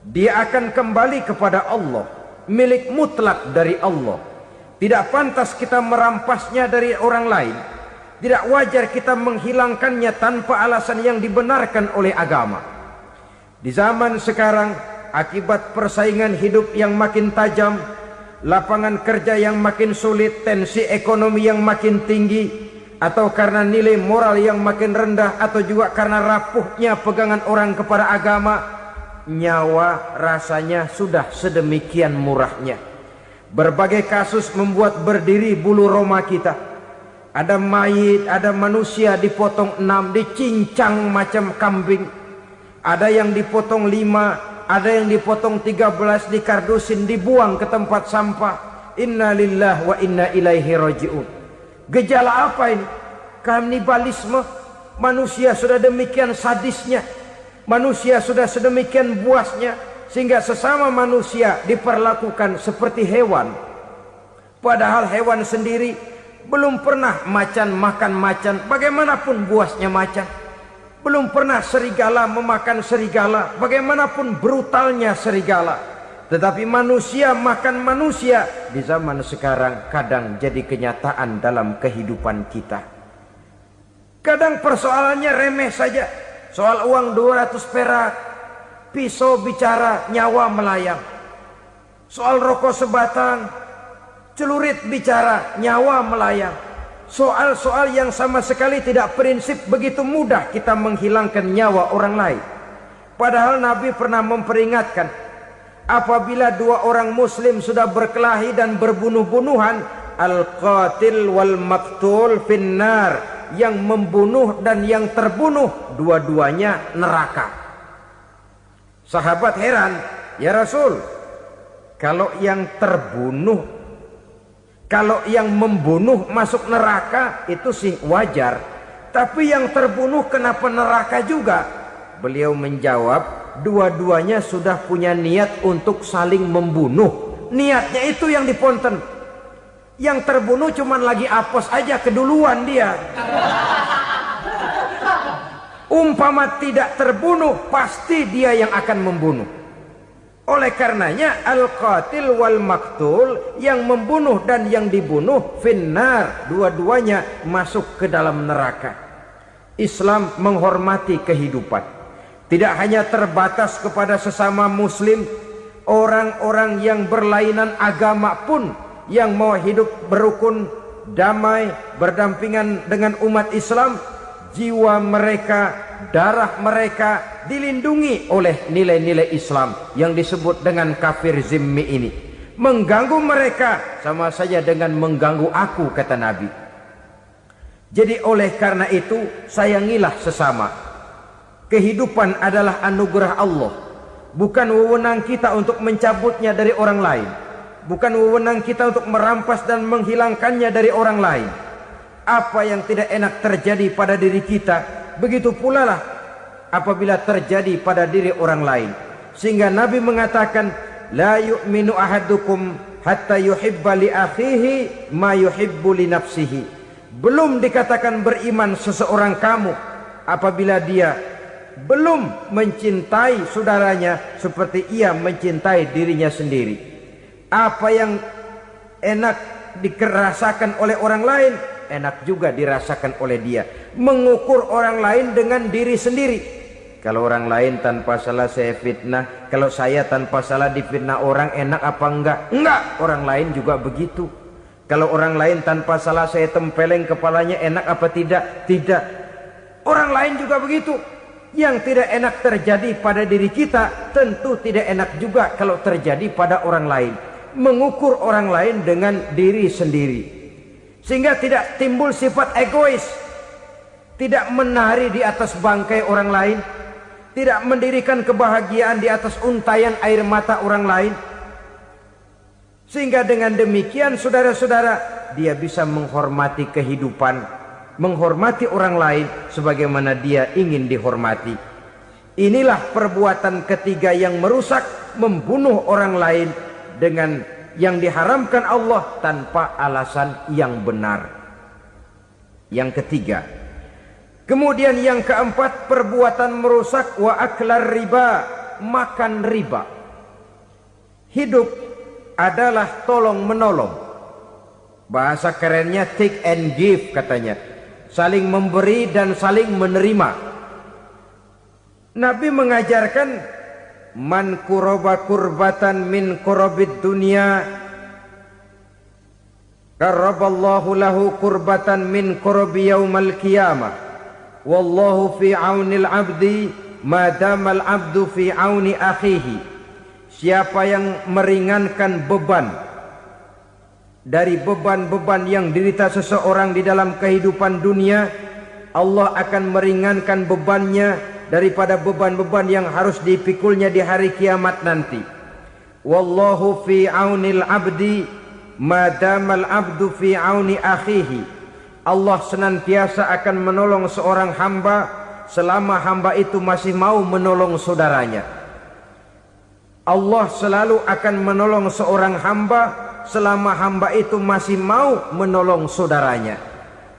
Dia akan kembali kepada Allah, milik mutlak dari Allah. Tidak pantas kita merampasnya dari orang lain. Tidak wajar kita menghilangkannya tanpa alasan yang dibenarkan oleh agama. Di zaman sekarang akibat persaingan hidup yang makin tajam, lapangan kerja yang makin sulit, tensi ekonomi yang makin tinggi, atau karena nilai moral yang makin rendah, atau juga karena rapuhnya pegangan orang kepada agama, nyawa rasanya sudah sedemikian murahnya. Berbagai kasus membuat berdiri bulu roma kita. Ada mayit, ada manusia dipotong 6, dicincang macam kambing. Ada yang dipotong 5, ada yang dipotong 13, dikardusin, dibuang ke tempat sampah. Inna lillahi wa inna ilaihi raji'un. Gejala apa ini? Kanibalisme. Manusia sudah demikian sadisnya, manusia sudah sedemikian buasnya, sehingga sesama manusia diperlakukan seperti hewan. Padahal hewan sendiri belum pernah macan makan macan, bagaimanapun buasnya macan. Belum pernah serigala memakan serigala, bagaimanapun brutalnya serigala. Tetapi manusia makan manusia di zaman sekarang kadang jadi kenyataan dalam kehidupan kita. Kadang persoalannya remeh saja. Soal uang 200 perak, pisau bicara, nyawa melayang. Soal rokok sebatang, celurit bicara, nyawa melayang. Soal-soal yang sama sekali tidak prinsip, begitu mudah kita menghilangkan nyawa orang lain. Padahal Nabi pernah memperingatkan, apabila dua orang muslim sudah berkelahi dan berbunuh-bunuhan, al-qatil wal maktul finnar, yang membunuh dan yang terbunuh dua-duanya neraka. Sahabat heran, ya Rasul, kalau yang terbunuh, kalau yang membunuh masuk neraka itu sih wajar, tapi yang terbunuh kenapa neraka juga? Beliau menjawab, dua-duanya sudah punya niat untuk saling membunuh. Niatnya itu yang diponten. Yang terbunuh cuman lagi apes aja, keduluan dia. Umpama tidak terbunuh, pasti dia yang akan membunuh. Oleh karenanya al-qatil wal maktul, yang membunuh dan yang dibunuh finnar, dua-duanya masuk ke dalam neraka. Islam menghormati kehidupan, tidak hanya terbatas kepada sesama muslim. Orang-orang yang berlainan agama pun yang mau hidup berukun, damai, berdampingan dengan umat Islam, jiwa mereka, darah mereka dilindungi oleh nilai-nilai Islam yang disebut dengan kafir zimmi ini. Mengganggu mereka sama saja dengan mengganggu aku, kata Nabi. Jadi oleh karena itu, sayangilah sesama. Kehidupan adalah anugerah Allah, bukan wewenang kita untuk mencabutnya dari orang lain, bukan wewenang kita untuk merampas dan menghilangkannya dari orang lain. Apa yang tidak enak terjadi pada diri kita, begitu pula lah apabila terjadi pada diri orang lain. Sehingga Nabi mengatakan, la yu'minu ahadukum hatta yuhibba li akhihi ma yuhibbu li nafsihi. Belum dikatakan beriman seseorang kamu apabila dia belum mencintai saudaranya seperti ia mencintai dirinya sendiri. Apa yang enak dirasakan oleh orang lain, enak juga dirasakan oleh dia. Mengukur orang lain dengan diri sendiri. Kalau orang lain tanpa salah saya fitnah, kalau saya tanpa salah difitnah orang, enak apa enggak? Enggak, orang lain juga begitu. Kalau orang lain tanpa salah saya tempeleng kepalanya, enak apa tidak? Tidak. Orang lain juga begitu. Yang tidak enak terjadi pada diri kita, tentu tidak enak juga kalau terjadi pada orang lain. Mengukur orang lain dengan diri sendiri, sehingga tidak timbul sifat egois, tidak menari di atas bangkai orang lain, tidak mendirikan kebahagiaan di atas untayan air mata orang lain. Sehingga dengan demikian saudara-saudara, dia bisa menghormati kehidupan, menghormati orang lain sebagaimana dia ingin dihormati. Inilah perbuatan ketiga yang merusak, membunuh orang lain dengan yang diharamkan Allah tanpa alasan yang benar. Yang ketiga. Kemudian yang keempat, perbuatan merusak wa aklar riba, makan riba. Hidup adalah tolong menolong. Bahasa kerennya take and give katanya. Saling memberi dan saling menerima. Nabi mengajarkan man kuraba kurbatan min kurabid dunya karaballahu lahu kurbatan min kurabi yaumal qiyamah. Wallahu fi aunil abdi madamal abdu fi auni akhihi. Siapa yang meringankan beban dari beban-beban yang dirita seseorang di dalam kehidupan dunia, Allah akan meringankan bebannya daripada beban-beban yang harus dipikulnya di hari kiamat nanti. Wallahu fi aunil abdi madamal abdu fi auni akhihi. Allah senantiasa akan menolong seorang hamba selama hamba itu masih mau menolong saudaranya. Allah selalu akan menolong seorang hamba selama hamba itu masih mau menolong saudaranya.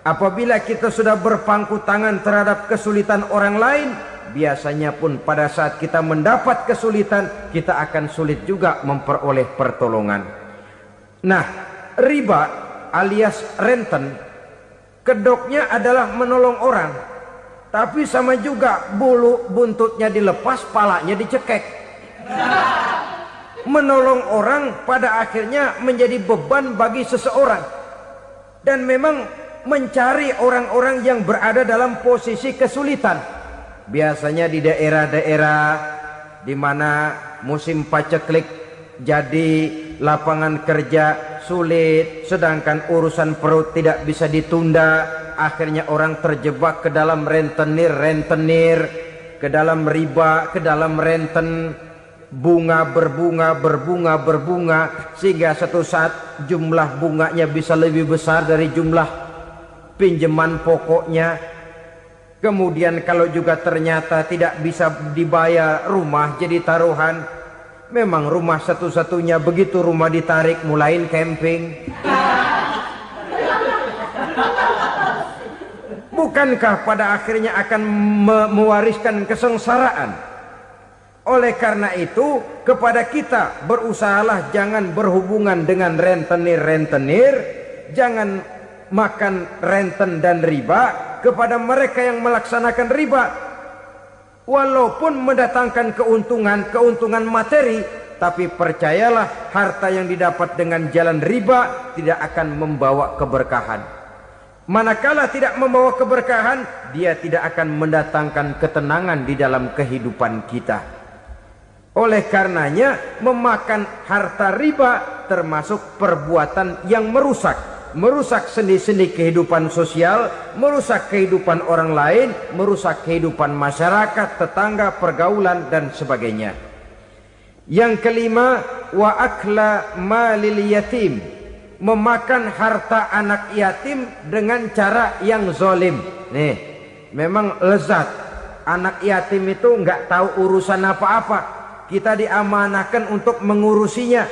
Apabila kita sudah berpangku tangan terhadap kesulitan orang lain, biasanya pun pada saat kita mendapat kesulitan, kita akan sulit juga memperoleh pertolongan. Nah, riba alias renten, kedoknya adalah menolong orang, tapi sama juga bulu buntutnya dilepas, palanya dicekek. Menolong orang pada akhirnya menjadi beban bagi seseorang, dan memang mencari orang-orang yang berada dalam posisi kesulitan. Biasanya di daerah-daerah di mana musim paceklik jadi lapangan kerja sulit, sedangkan urusan perut tidak bisa ditunda, akhirnya orang terjebak ke dalam rentenir, ke dalam riba, ke dalam renten, bunga berbunga, sehingga satu saat jumlah bunganya bisa lebih besar dari jumlah pinjaman pokoknya. Kemudian kalau juga ternyata tidak bisa dibayar, rumah jadi taruhan. Memang rumah satu-satunya, begitu rumah ditarik mulain camping. Bukankah pada akhirnya akan mewariskan kesengsaraan? Oleh karena itu, kepada kita berusahalah jangan berhubungan dengan rentenir, jangan makan renten dan riba. Kepada mereka yang melaksanakan riba, walaupun mendatangkan keuntungan materi, tapi percayalah harta yang didapat dengan jalan riba tidak akan membawa keberkahan. Manakala tidak membawa keberkahan, dia tidak akan mendatangkan ketenangan di dalam kehidupan kita. Oleh karenanya, memakan harta riba termasuk perbuatan yang merusak sendi-sendi kehidupan sosial, merusak kehidupan orang lain, merusak kehidupan masyarakat, tetangga, pergaulan, dan sebagainya. Yang kelima, wa akla malil yatim, memakan harta anak yatim dengan cara yang zalim. Nih, memang lezat. Anak yatim itu nggak tahu urusan apa-apa. Kita diamanahkan untuk mengurusinya.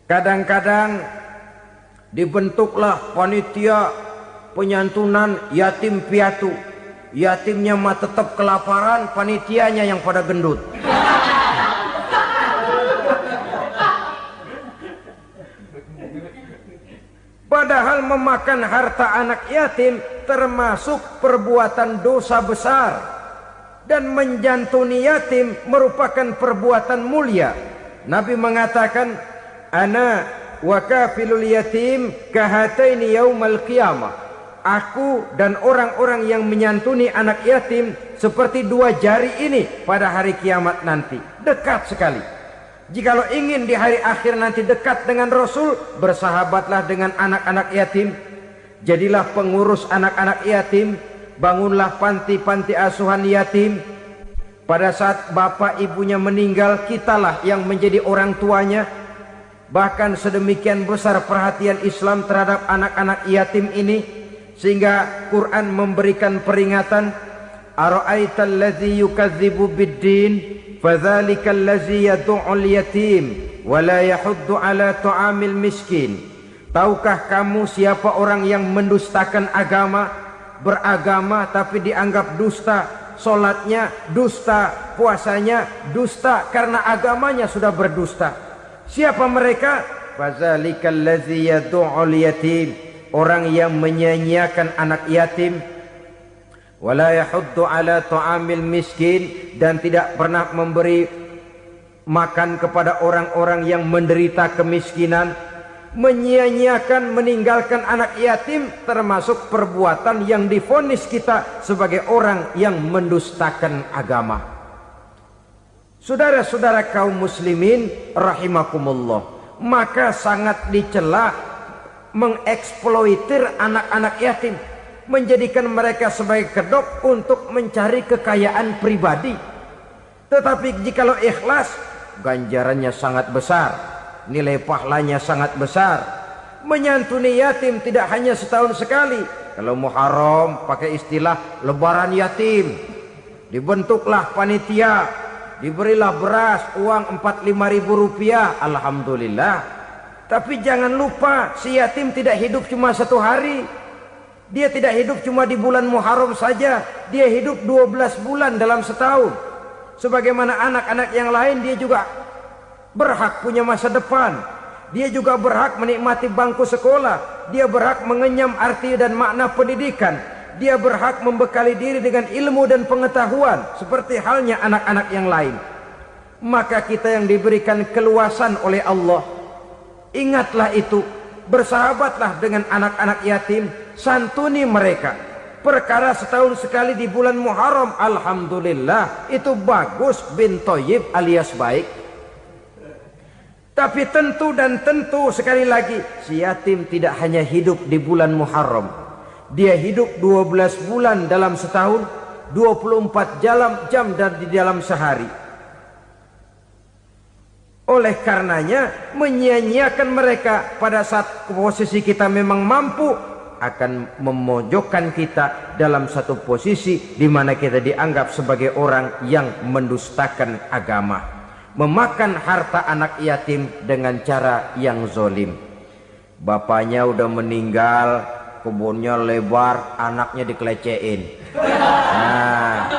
Kadang-kadang dibentuklah panitia penyantunan yatim piatu. Yatimnya mah tetap kelaparan, panitianya yang pada gendut. Padahal memakan harta anak yatim termasuk perbuatan dosa besar, dan menjantuni yatim merupakan perbuatan mulia. Nabi mengatakan, ana wa kafilul yatim kahataini yaumal qiyamah. Aku dan orang-orang yang menyantuni anak yatim seperti dua jari ini pada hari kiamat nanti. Dekat sekali. Jikalau ingin di hari akhir nanti dekat dengan Rasul, bersahabatlah dengan anak-anak yatim. Jadilah pengurus anak-anak yatim. Bangunlah panti-panti asuhan yatim. Pada saat bapak ibunya meninggal, kitalah yang menjadi orang tuanya. Bahkan sedemikian besar perhatian Islam terhadap anak-anak yatim ini, sehingga Quran memberikan peringatan, ara'aital ladzi yukadzibu bid-din fadzalikal ladzi yad'ul yatim wa la yahuddu ala ta'amil miskin. Tahukah kamu siapa orang yang mendustakan agama, beragama tapi dianggap dusta, salatnya dusta, puasanya dusta karena agamanya sudah berdusta. Siapa mereka? Fazalikal ladzi yad'ul yatim, orang yang menyia-nyiakan anak yatim, wala yahuddu ala ta'amil miskin, dan tidak pernah memberi makan kepada orang-orang yang menderita kemiskinan, menyia-nyiakan, meninggalkan anak yatim, termasuk perbuatan yang divonis kita sebagai orang yang mendustakan agama. Saudara-saudara kaum muslimin rahimakumullah, maka sangat dicela mengeksploitir anak-anak yatim, menjadikan mereka sebagai kedok untuk mencari kekayaan pribadi. Tetapi jikalau ikhlas, ganjarannya sangat besar, nilai pahalanya sangat besar. Menyantuni yatim tidak hanya setahun sekali. Kalau Muharram pakai istilah lebaran yatim, dibentuklah panitia, diberilah beras, uang 4-5 ribu rupiah, alhamdulillah. Tapi jangan lupa, si yatim tidak hidup cuma satu hari. Dia tidak hidup cuma di bulan Muharram saja, dia hidup 12 bulan dalam setahun. Sebagaimana anak-anak yang lain, dia juga berhak punya masa depan. Dia juga berhak menikmati bangku sekolah. Dia berhak mengenyam arti dan makna pendidikan. Dia berhak membekali diri dengan ilmu dan pengetahuan, seperti halnya anak-anak yang lain. Maka kita yang diberikan keluasan oleh Allah, ingatlah itu, bersahabatlah dengan anak-anak yatim, santuni mereka. Perkara setahun sekali di bulan Muharram, alhamdulillah, itu bagus, bin Thayyib alias baik. Tapi tentu dan tentu sekali lagi, si yatim tidak hanya hidup di bulan Muharram. Dia hidup 12 bulan dalam setahun, 24 jam dan di dalam sehari. Oleh karenanya, menyia-nyiakan mereka pada saat posisi kita memang mampu akan memojokkan kita dalam satu posisi di mana kita dianggap sebagai orang yang mendustakan agama, memakan harta anak yatim dengan cara yang zolim. Bapaknya udah meninggal, kebunnya lebar, anaknya dikelecehin. Nah,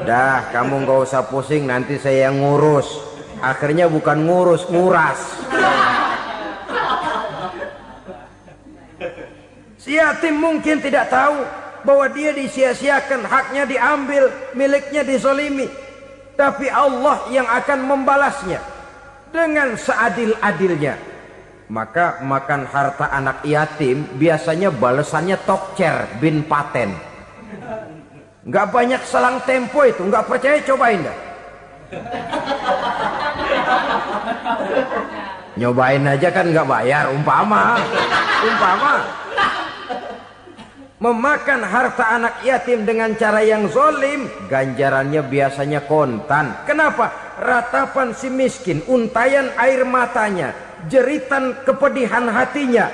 dah kamu gak usah pusing, nanti saya yang ngurus. Akhirnya bukan ngurus, nguras. Si yatim mungkin tidak tahu bahwa dia disia-siakan, haknya diambil, miliknya dizolimi. Tapi Allah yang akan membalasnya dengan seadil-adilnya. Maka makan harta anak yatim biasanya balasannya tokcer bin paten. Nggak banyak selang tempo itu, nggak percaya cobain dah. Nyobain aja kan nggak bayar, umpama memakan harta anak yatim dengan cara yang zolim, ganjarannya biasanya kontan. Kenapa? Ratapan si miskin, untayan air matanya, jeritan kepedihan hatinya,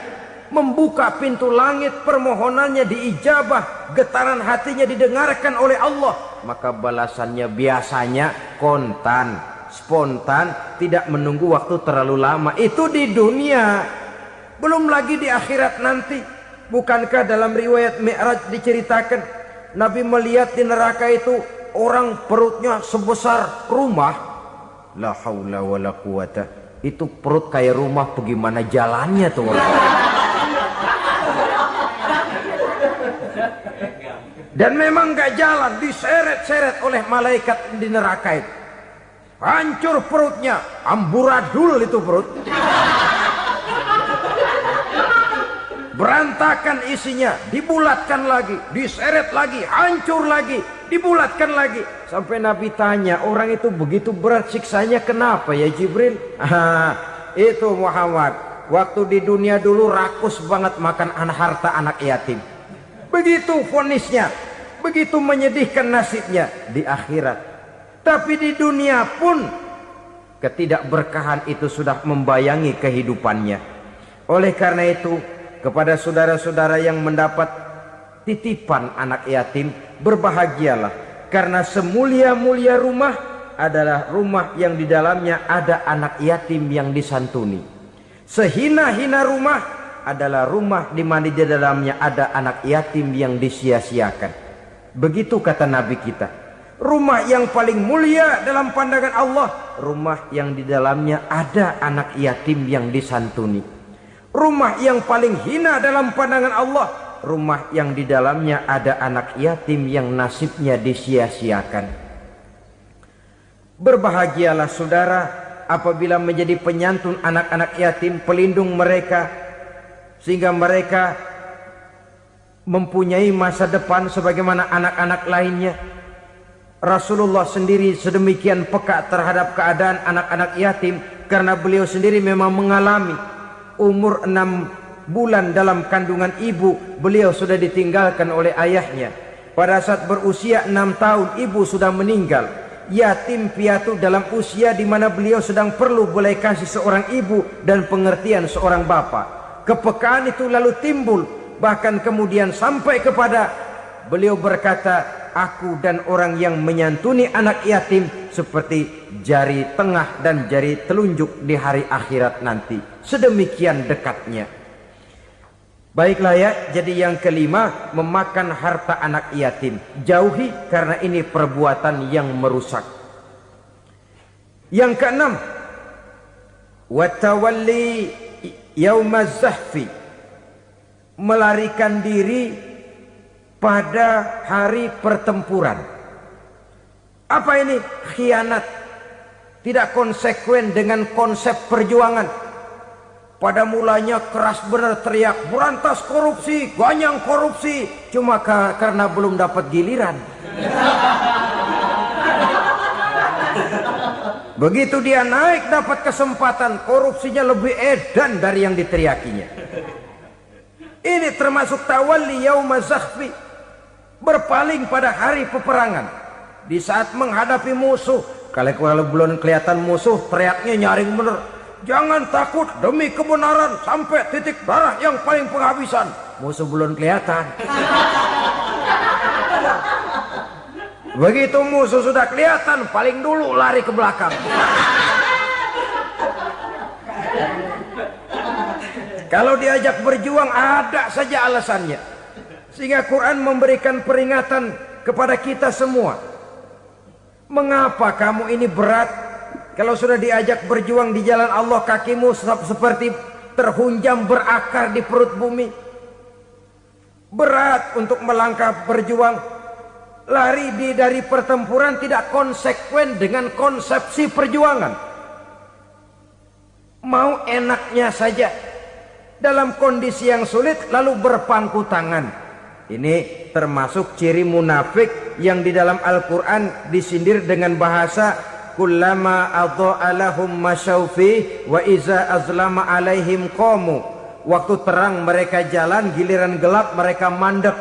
membuka pintu langit, permohonannya diijabah, getaran hatinya didengarkan oleh Allah, maka balasannya biasanya kontan, spontan, tidak menunggu waktu terlalu lama. Itu di dunia, belum lagi di akhirat nanti. Bukankah dalam riwayat Mi'raj diceritakan Nabi melihat di neraka itu orang perutnya sebesar rumah? La haula wala quwata. Itu perut kayak rumah, bagaimana jalannya tuh orang? Dan memang gak jalan, diseret-seret oleh malaikat di neraka itu. Hancur perutnya, amburadul itu perut. Berantakan isinya, dibulatkan lagi, diseret lagi, hancur lagi, dibulatkan lagi. Sampai Nabi tanya, orang itu begitu berat siksanya kenapa ya Jibril? Itu Muhammad, waktu di dunia dulu rakus banget makan harta anak yatim. Begitu vonisnya, begitu menyedihkan nasibnya di akhirat. Tapi di dunia pun ketidakberkahan itu sudah membayangi kehidupannya. Oleh karena itu, kepada saudara-saudara yang mendapat titipan anak yatim, berbahagialah, karena semulia-mulia rumah adalah rumah yang di dalamnya ada anak yatim yang disantuni. Sehina-hina rumah adalah rumah di mana di dalamnya ada anak yatim yang disia-siakan. Begitu kata Nabi kita. Rumah yang paling mulia dalam pandangan Allah, rumah yang di dalamnya ada anak yatim yang disantuni. Rumah yang paling hina dalam pandangan Allah, rumah yang di dalamnya ada anak yatim yang nasibnya disia-siakan. Berbahagialah saudara apabila menjadi penyantun anak-anak yatim, pelindung mereka, sehingga mereka mempunyai masa depan sebagaimana anak-anak lainnya. Rasulullah sendiri sedemikian peka terhadap keadaan anak-anak yatim karena beliau sendiri memang mengalami umur 6 bulan dalam kandungan ibu, beliau sudah ditinggalkan oleh ayahnya. Pada saat berusia 6 tahun ibu sudah meninggal. Yatim piatu dalam usia di mana beliau sedang perlu belas kasih seorang ibu dan pengertian seorang bapa. Kepekaan itu lalu timbul, bahkan kemudian sampai kepada beliau berkata, aku dan orang yang menyantuni anak yatim seperti jari tengah dan jari telunjuk di hari akhirat nanti. Sedemikian dekatnya. Baiklah ya, jadi yang kelima, memakan harta anak yatim. Jauhi karena ini perbuatan yang merusak. Yang keenam, watawalli yaumaz zahfi, melarikan diri pada hari pertempuran. Apa ini? Khianat. Tidak konsekuen dengan konsep perjuangan. Pada mulanya keras benar teriak, berantas korupsi, ganyang korupsi. Cuma karena belum dapat giliran. Begitu dia naik dapat kesempatan, korupsinya lebih edan dari yang diteriakinya. Ini termasuk tawalli yaumaz zahfi, berpaling pada hari peperangan. Di saat menghadapi musuh, kalau belum kelihatan musuh, teriaknya nyaring bener. Jangan takut demi kebenaran sampai titik darah yang paling penghabisan. Musuh belum kelihatan. Begitu musuh sudah kelihatan, paling dulu lari ke belakang. Kalau diajak berjuang ada saja alasannya. Sehingga Quran memberikan peringatan kepada kita semua. Mengapa kamu ini berat? Kalau sudah diajak berjuang di jalan Allah, kakimu seperti terhunjam berakar di perut bumi. Berat untuk melangkah berjuang. Lari dari pertempuran tidak konsekuen dengan konsepsi perjuangan. Mau enaknya saja. Dalam kondisi yang sulit lalu berpangku tangan. Ini termasuk ciri munafik yang di dalam Al-Quran disindir dengan bahasa kullama adha'a lahum masyaufi wa iza azlama alaihim qamu. Waktu terang mereka jalan, giliran gelap mereka mandek.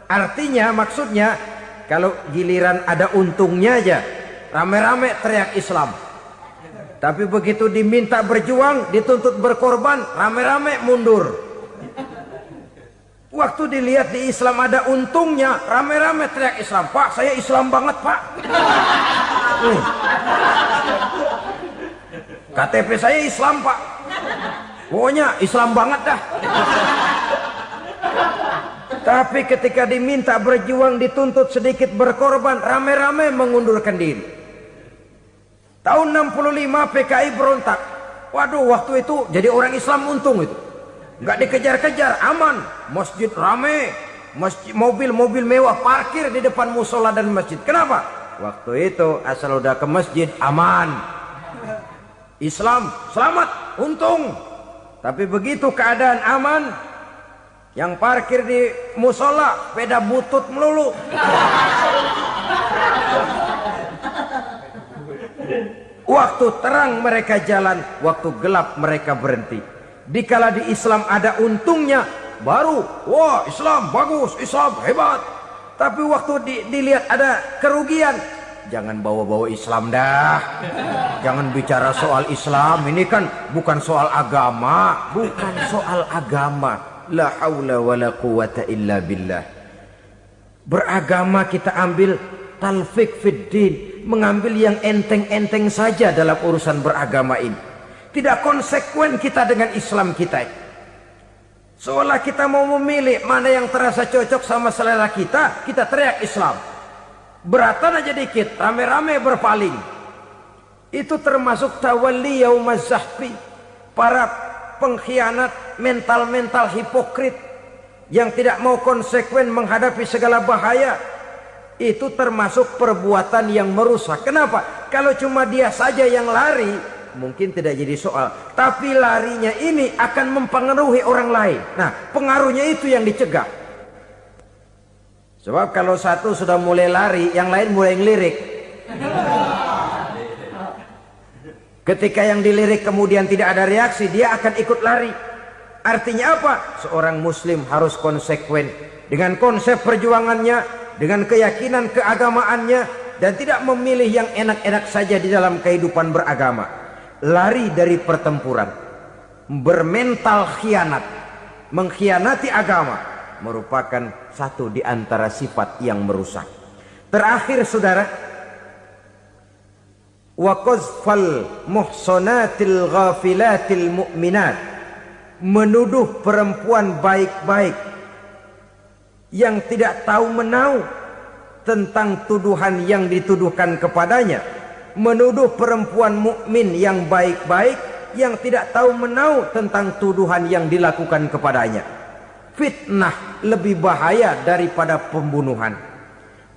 Artinya, maksudnya kalau giliran ada untungnya aja rame-rame teriak Islam. Tapi begitu diminta berjuang, dituntut berkorban, rame-rame mundur. Waktu dilihat di Islam ada untungnya, rame-rame teriak Islam. Pak, saya Islam banget, Pak. KTP saya Islam, Pak. Pokoknya Islam banget dah. Tapi ketika diminta berjuang, dituntut sedikit berkorban, rame-rame mengundurkan diri. Tahun 65 PKI berontak. Waduh, waktu itu jadi orang Islam untung itu. Nggak dikejar-kejar, aman. Masjid rame, masjid, mobil-mobil mewah parkir di depan musola dan masjid. Kenapa? Waktu itu asal udah ke masjid aman. Islam selamat, untung. Tapi begitu keadaan aman, yang parkir di musola sepeda butut melulu. Waktu terang mereka jalan, waktu gelap mereka berhenti. Dikala di Islam ada untungnya, baru wah Islam bagus, Islam hebat. Tapi waktu dilihat ada kerugian, jangan bawa-bawa Islam dah. Jangan bicara soal Islam, ini kan bukan soal agama. Bukan soal agama. La haula wa la quwata illa billah. Beragama kita ambil talfik fiddin, mengambil yang enteng-enteng saja dalam urusan beragama ini. Tidak konsekuen kita dengan Islam kita. Seolah kita mau memilih mana yang terasa cocok sama selera kita, kita teriak Islam. Beratan aja dikit, rame-rame berpaling. Itu termasuk tawalli yaumaz zahfi. Para pengkhianat, mental-mental hipokrit yang tidak mau konsekuen menghadapi segala bahaya. itu termasuk perbuatan yang merusak. Kenapa? Kalau cuma dia saja yang lari, mungkin tidak jadi soal. Tapi larinya ini akan mempengaruhi orang lain. Nah, pengaruhnya itu yang dicegah. Sebab kalau satu sudah mulai lari, yang lain mulai ngelirik. Ketika yang dilirik kemudian tidak ada reaksi, dia akan ikut lari. Artinya apa? Seorang muslim harus konsekuen dengan konsep perjuangannya, dengan keyakinan keagamaannya, dan tidak memilih yang enak-enak saja di dalam kehidupan beragama. Lari dari pertempuran, bermental khianat, mengkhianati agama, merupakan satu di antara sifat yang merusak. Terakhir saudara, wa qazfal muhsanatil ghafilatil mu'minat, menuduh perempuan baik-baik yang tidak tahu menau tentang tuduhan yang dituduhkan kepadanya, menuduh perempuan mukmin yang baik-baik yang tidak tahu menau tentang tuduhan yang dilakukan kepadanya. Fitnah lebih bahaya daripada pembunuhan.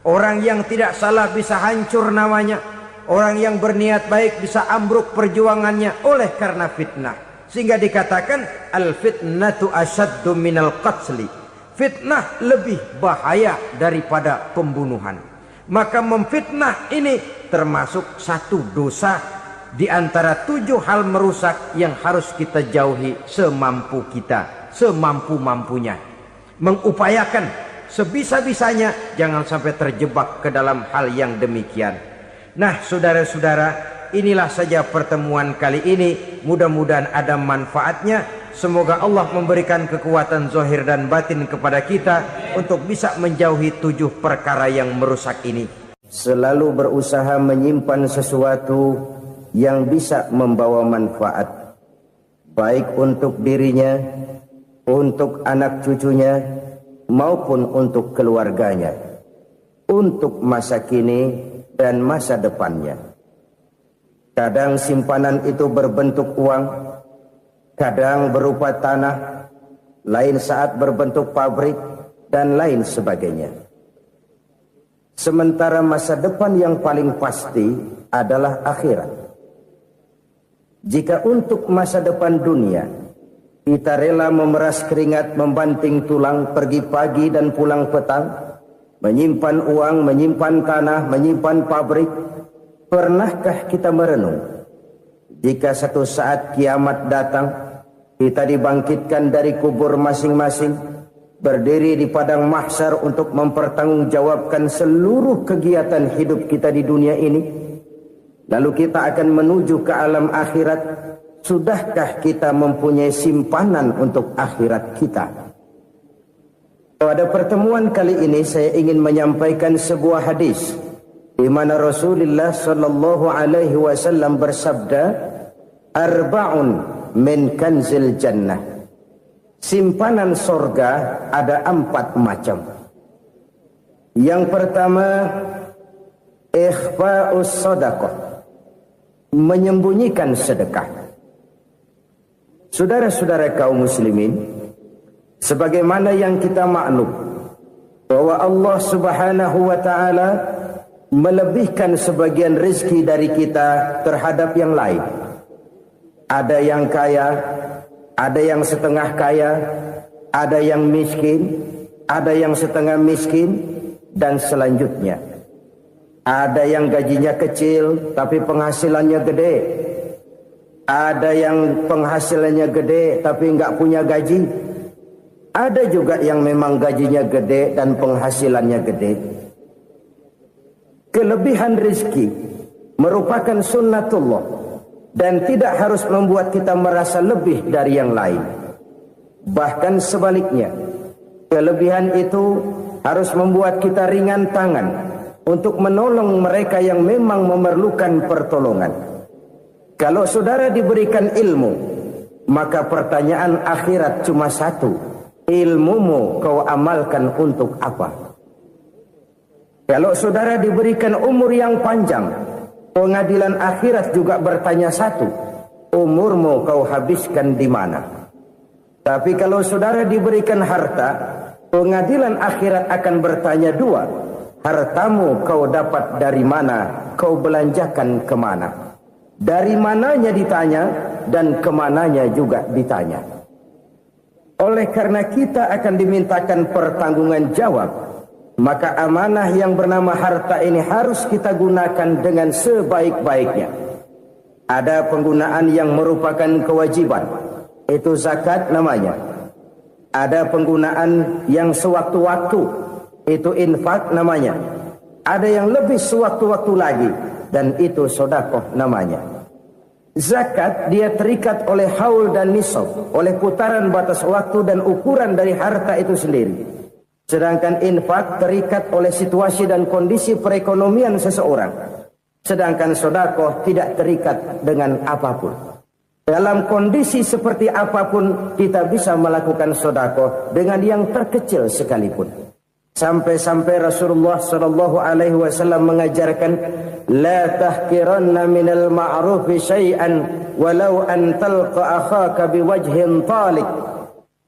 Orang yang tidak salah bisa hancur namanya, orang yang berniat baik bisa ambruk perjuangannya oleh karena fitnah. Sehingga dikatakan al-fitnatu asyaddu minal qatli. Fitnah lebih bahaya daripada pembunuhan. Maka memfitnah ini termasuk satu dosa di antara 7 hal merusak yang harus kita jauhi semampu kita, semampu-mampunya. Mengupayakan sebisa-bisanya jangan sampai terjebak ke dalam hal yang demikian. Nah, saudara-saudara, inilah saja pertemuan kali ini. Mudah-mudahan ada manfaatnya. Semoga Allah memberikan kekuatan zahir dan batin kepada kita untuk bisa menjauhi 7 perkara yang merusak ini. Selalu berusaha menyimpan sesuatu yang bisa membawa manfaat, baik untuk dirinya, untuk anak cucunya, maupun untuk keluarganya, untuk masa kini dan masa depannya. Kadang simpanan itu berbentuk uang, kadang berupa tanah, lain saat berbentuk pabrik, dan lain sebagainya. Sementara masa depan yang paling pasti adalah akhirat. Jika untuk masa depan dunia kita rela memeras keringat, membanting tulang, pergi pagi dan pulang petang, menyimpan uang, menyimpan tanah, menyimpan pabrik, pernahkah kita merenung jika satu saat kiamat datang, kita dibangkitkan dari kubur masing-masing, berdiri di padang mahsyar untuk mempertanggungjawabkan seluruh kegiatan hidup kita di dunia ini, lalu kita akan menuju ke alam akhirat. Sudahkah kita mempunyai simpanan untuk akhirat kita? Pada pertemuan kali ini saya ingin menyampaikan sebuah hadis di mana Rasulullah sallallahu alaihi wasallam bersabda, arba'un min kanzil jannah. Simpanan sorga ada 4 macam. Yang pertama, ikhfa'us sadaqah, menyembunyikan sedekah. Saudara-saudara kaum muslimin, sebagaimana yang kita maklum bahwa Allah Subhanahu wa taala melebihkan sebagian rezeki dari kita terhadap yang lain. Ada yang kaya, ada yang setengah kaya, ada yang miskin, ada yang setengah miskin, dan selanjutnya. Ada yang gajinya kecil tapi penghasilannya gede. Ada yang penghasilannya gede tapi nggak punya gaji. Ada juga yang memang gajinya gede dan penghasilannya gede. Kelebihan rezeki merupakan sunnatullah dan tidak harus membuat kita merasa lebih dari yang lain. Bahkan sebaliknya, kelebihan itu harus membuat kita ringan tangan untuk menolong mereka yang memang memerlukan pertolongan. Kalau saudara diberikan ilmu, maka pertanyaan akhirat cuma satu: ilmumu kau amalkan untuk apa? Kalau saudara diberikan umur yang panjang, pengadilan akhirat juga bertanya satu: umurmu kau habiskan di mana? Tapi kalau saudara diberikan harta, pengadilan akhirat akan bertanya 2: hartamu kau dapat dari mana, kau belanjakan kemana. Dari mananya ditanya, dan kemananya juga ditanya. Oleh karena kita akan dimintakan pertanggungan jawab, maka amanah yang bernama harta ini harus kita gunakan dengan sebaik-baiknya. Ada penggunaan yang merupakan kewajiban, itu zakat namanya. Ada penggunaan yang sewaktu-waktu, itu infak namanya. Ada yang lebih sewaktu-waktu lagi, dan itu sedekah namanya. Zakat dia terikat oleh haul dan nisab, oleh putaran batas waktu dan ukuran dari harta itu sendiri. Sedangkan infak terikat oleh situasi dan kondisi perekonomian seseorang. Sedangkan sedekah tidak terikat dengan apapun. Dalam kondisi seperti apapun kita bisa melakukan sedekah dengan yang terkecil sekalipun. Sampai-sampai Rasulullah sallallahu alaihi wasallam mengajarkan, la tahqiranna minal ma'rufi syai'an walau an talqa akhaka biwajhin talik.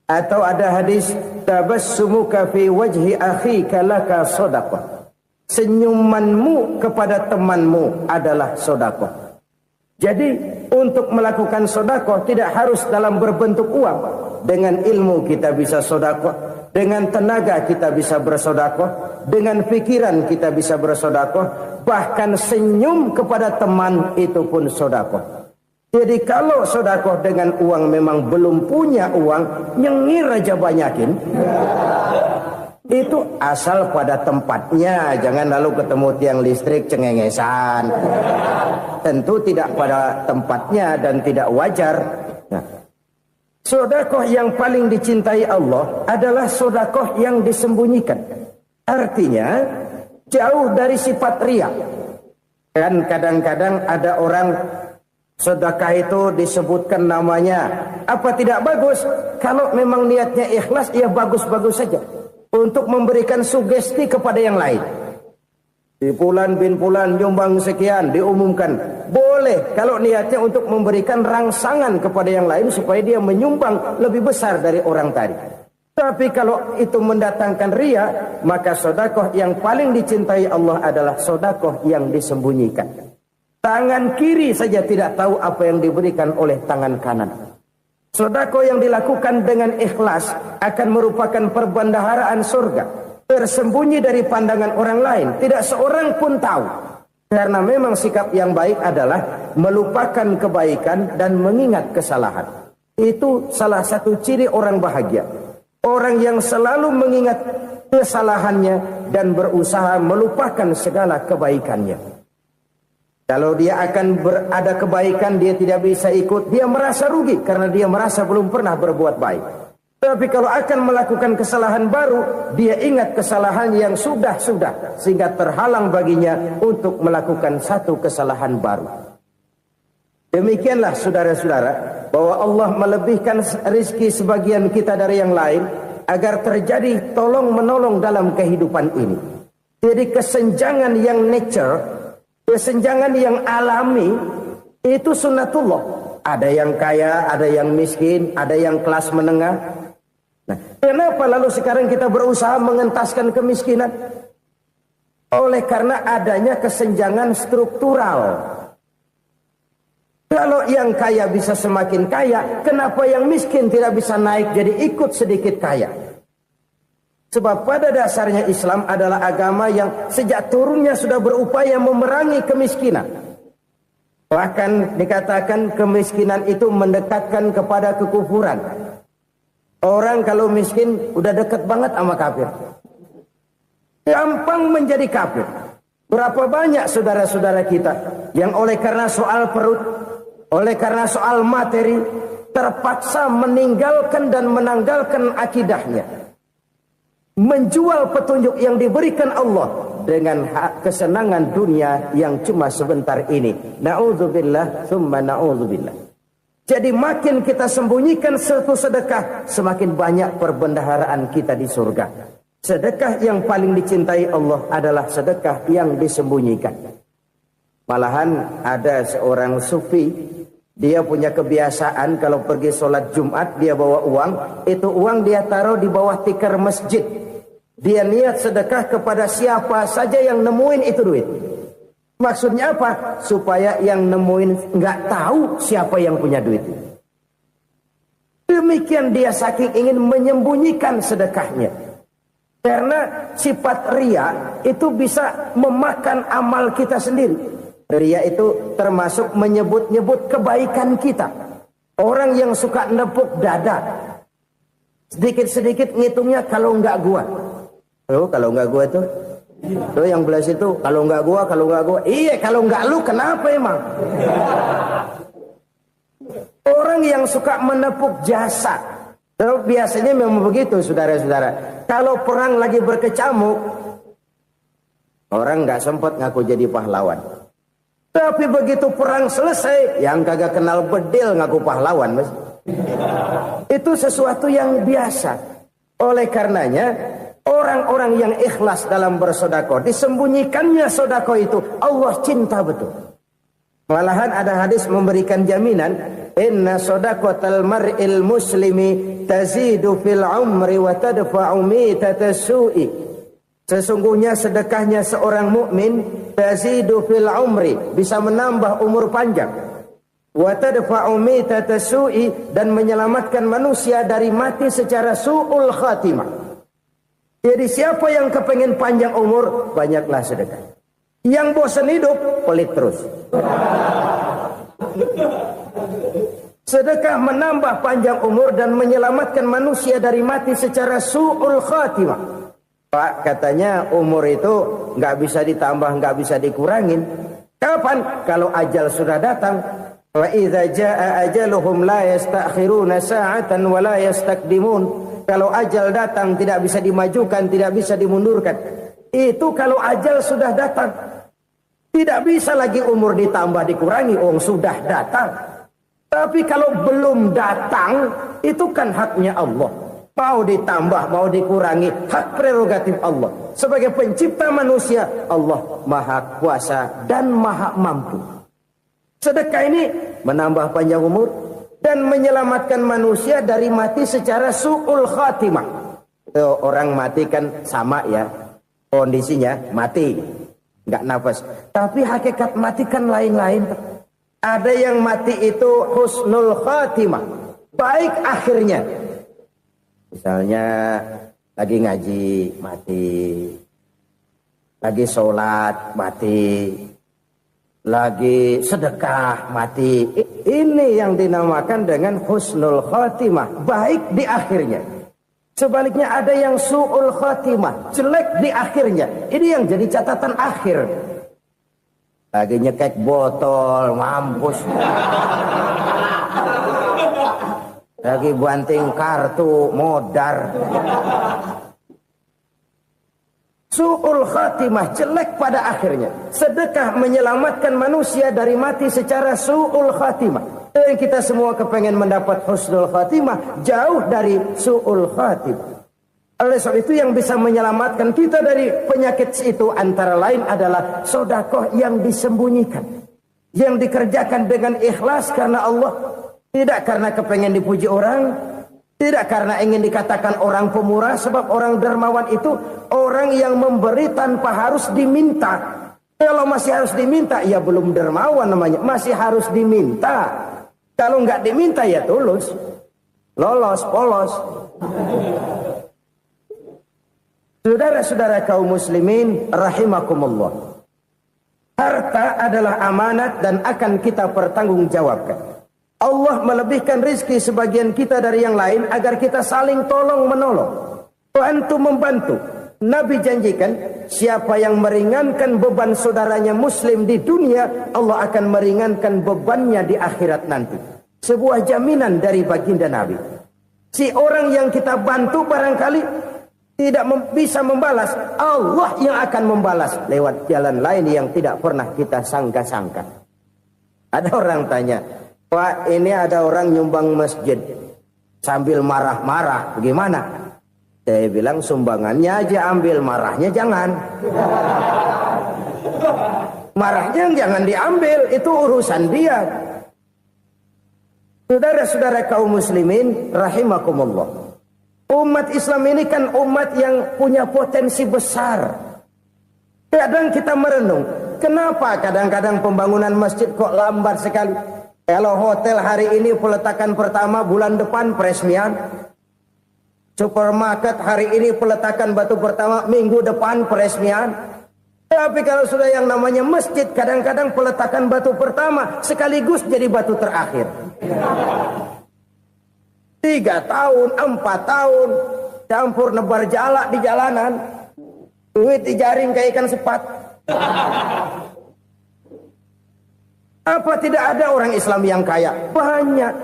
Atau ada hadis, tabassumuka fi wajhi akhika laka sedekah. Senyumanmu kepada temanmu adalah sedekah. Jadi untuk melakukan sedekah tidak harus dalam berbentuk uang. Dengan ilmu kita bisa sedekah. Dengan tenaga kita bisa bersedekah, dengan pikiran kita bisa bersedekah, bahkan senyum kepada teman itu pun sedekah. Jadi kalau sedekah dengan uang memang belum punya uang, nyengir aja banyakin. Itu asal pada tempatnya, jangan lalu ketemu tiang listrik cengengesan. Tentu tidak pada tempatnya dan tidak wajar. Nah, sedekah yang paling dicintai Allah adalah sedekah yang disembunyikan. Artinya jauh dari sifat riya. Kan kadang-kadang ada orang sedekah itu disebutkan namanya. Apa tidak bagus? Kalau memang niatnya ikhlas, ya bagus-bagus saja. Untuk memberikan sugesti kepada yang lain. Di Fulan bin Fulan nyumbang sekian, diumumkan. Boleh kalau niatnya untuk memberikan rangsangan kepada yang lain supaya dia menyumbang lebih besar dari orang tadi. Tapi kalau itu mendatangkan riya, maka sedekah yang paling dicintai Allah adalah sedekah yang disembunyikan. Tangan kiri saja tidak tahu apa yang diberikan oleh tangan kanan. Sedekah yang dilakukan dengan ikhlas akan merupakan perbendaharaan surga. Tersembunyi dari pandangan orang lain, tidak seorang pun tahu. Karena memang sikap yang baik adalah melupakan kebaikan dan mengingat kesalahan. Itu salah satu ciri orang bahagia. Orang yang selalu mengingat kesalahannya dan berusaha melupakan segala kebaikannya. Kalau dia akan berada kebaikan, dia tidak bisa ikut, dia merasa rugi karena dia merasa belum pernah berbuat baik. Tapi kalau akan melakukan kesalahan baru, dia ingat kesalahan yang sudah-sudah, sehingga terhalang baginya untuk melakukan satu kesalahan baru. Demikianlah saudara-saudara, bahwa Allah melebihkan rizki sebagian kita dari yang lain, agar terjadi tolong-menolong dalam kehidupan ini. Jadi kesenjangan yang nature, kesenjangan yang alami, itu sunnatullah. Ada yang kaya, ada yang miskin, ada yang kelas menengah. Nah, kenapa lalu sekarang kita berusaha mengentaskan kemiskinan? Oleh karena adanya kesenjangan struktural. Kalau yang kaya bisa semakin kaya, kenapa yang miskin tidak bisa naik jadi ikut sedikit kaya? Sebab pada dasarnya Islam adalah agama yang sejak turunnya sudah berupaya memerangi kemiskinan. Bahkan dikatakan kemiskinan itu mendekatkan kepada kekufuran. Orang kalau miskin udah dekat banget sama kafir. Gampang menjadi kafir. Berapa banyak saudara-saudara kita yang oleh karena soal perut, oleh karena soal materi, terpaksa meninggalkan dan menanggalkan akidahnya. Menjual petunjuk yang diberikan Allah dengan kesenangan dunia yang cuma sebentar ini. Na'udzubillah, thumma na'udzubillah. Jadi makin kita sembunyikan satu sedekah, semakin banyak perbendaharaan kita di surga. Sedekah yang paling dicintai Allah adalah sedekah yang disembunyikan. Malahan ada seorang sufi, dia punya kebiasaan kalau pergi sholat Jumat dia bawa uang, itu uang dia taruh di bawah tikar masjid. Dia niat sedekah kepada siapa saja yang nemuin itu duit. Maksudnya apa? Supaya yang nemuin nggak tahu siapa yang punya duit. Demikian dia saking ingin menyembunyikan sedekahnya. Karena sifat riya itu bisa memakan amal kita sendiri. Riya itu termasuk menyebut-nyebut kebaikan kita. Orang yang suka nepuk dada, sedikit-sedikit ngitungnya kalau nggak gua. Oh, kalau nggak gua tuh yang belah situ, kalau nggak gua. Iya, kalau nggak lu kenapa emang? Orang yang suka menepuk jasa, biasanya memang begitu, saudara-saudara. Kalau perang lagi berkecamuk, orang nggak sempat ngaku jadi pahlawan. Tapi begitu perang selesai, yang kagak kenal bedil ngaku pahlawan, mas. Itu sesuatu yang biasa. Oleh karenanya, orang-orang yang ikhlas dalam bersedekah, disembunyikannya sedekah itu, Allah cinta betul. Malahan ada hadis memberikan jaminan, inna sadaqatal mar'il muslimi tazidu fil umri wa tadfa'u mitatas su'i. Sesungguhnya sedekahnya seorang mukmin tazidu fil umri, bisa menambah umur panjang. Wa tadfa'u mitatas su'i, dan menyelamatkan manusia dari mati secara su'ul khatimah. Jadi siapa yang kepengen panjang umur, banyaklah sedekah. Yang bosan hidup, pelit terus. Sedekah menambah panjang umur dan menyelamatkan manusia dari mati secara su'ul khatimah. Pak, katanya umur itu nggak bisa ditambah, nggak bisa dikurangin. Kapan? Kalau ajal sudah datang. Wa idza jaa ajaluhum la yastakhiruna sa'atan wa la yastaqdimun. Kalau ajal datang tidak bisa dimajukan, tidak bisa dimundurkan. Itu kalau ajal sudah datang. Tidak bisa lagi umur ditambah dikurangi, sudah datang. Tapi kalau belum datang, itu kan haknya Allah. Mau ditambah, mau dikurangi, hak prerogatif Allah. Sebagai pencipta manusia, Allah Maha Kuasa dan Maha Mampu. Sedekah ini menambah panjang umur dan menyelamatkan manusia dari mati secara su'ul khatimah. Orang mati kan sama ya, kondisinya mati, nggak nafas. Tapi hakikat mati kan lain-lain. Ada yang mati itu husnul khatimah, baik akhirnya. Misalnya lagi ngaji mati, lagi sholat mati, lagi sedekah mati. Ini yang dinamakan dengan husnul khatimah, baik di akhirnya. Sebaliknya ada yang su'ul khatimah, jelek di akhirnya. Ini yang jadi catatan akhir. Lagi nyekek botol, mampus. Lagi banting kartu, modar. Su'ul khatimah, jelek pada akhirnya. Sedekah menyelamatkan manusia dari mati secara su'ul khatimah. Dan kita semua kepengen mendapat husnul khatimah, jauh dari su'ul khatimah. Oleh sebab itu yang bisa menyelamatkan kita dari penyakit itu antara lain adalah sedekah yang disembunyikan. Yang dikerjakan dengan ikhlas karena Allah. Tidak karena kepengen dipuji orang. Tidak karena ingin dikatakan orang pemurah. Sebab orang dermawan itu orang yang memberi tanpa harus diminta. Kalau masih harus diminta, ya belum dermawan namanya. Masih harus diminta. Kalau nggak diminta ya tulus. Lolos, polos. Saudara-saudara kaum muslimin rahimakumullah. Harta adalah amanat dan akan kita pertanggungjawabkan. Allah melebihkan rizki sebagian kita dari yang lain agar kita saling tolong menolong. Bantu membantu. Nabi janjikan siapa yang meringankan beban saudaranya muslim di dunia, Allah akan meringankan bebannya di akhirat nanti. Sebuah jaminan dari baginda Nabi. Si orang yang kita bantu barangkali tidak bisa membalas, Allah yang akan membalas lewat jalan lain yang tidak pernah kita sangka-sangka. Ada orang tanya, Pak, ini ada orang nyumbang masjid sambil marah-marah, bagaimana? Saya bilang sumbangannya aja ambil, marahnya jangan. Marahnya jangan diambil, itu urusan dia. Saudara-saudara kaum muslimin rahimakumullah. Umat Islam ini kan umat yang punya potensi besar. Kadang kita merenung, kenapa kadang-kadang pembangunan masjid kok lambat sekali? Kalau hotel hari ini peletakan pertama, bulan depan peresmian. Supermarket hari ini peletakan batu pertama, minggu depan peresmian. Tapi kalau sudah yang namanya masjid, kadang-kadang peletakan batu pertama sekaligus jadi batu terakhir. 3 tahun, 4 tahun, campur nebar jalak di jalanan, duit dijaring kayak ikan sepat. Apa tidak ada orang Islam yang kaya? Banyak.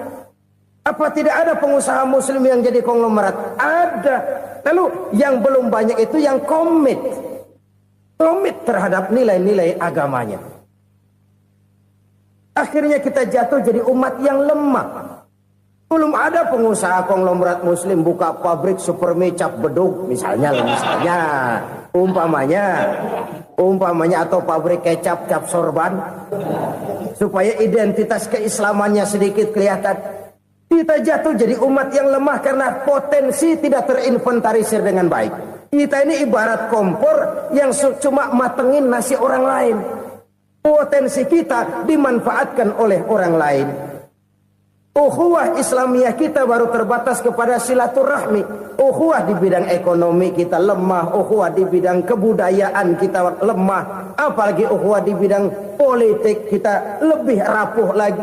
Apa tidak ada pengusaha muslim yang jadi konglomerat? Ada. Lalu yang belum banyak itu yang komit terhadap nilai-nilai agamanya. Akhirnya kita jatuh jadi umat yang lemah. Belum ada pengusaha konglomerat muslim buka pabrik supermi cap beduk misalnya umpamanya atau pabrik kecap cap sorban supaya identitas keislamannya sedikit kelihatan. Kita jatuh jadi umat yang lemah karena potensi tidak terinventarisir dengan baik. Kita ini ibarat kompor yang cuma matengin nasi orang lain. Potensi kita dimanfaatkan oleh orang lain. Ukhuwah Islamiyah kita baru terbatas kepada silaturahmi. Ukhuwah di bidang ekonomi kita lemah. Ukhuwah di bidang kebudayaan kita lemah. Apalagi ukhuwah di bidang politik kita lebih rapuh lagi.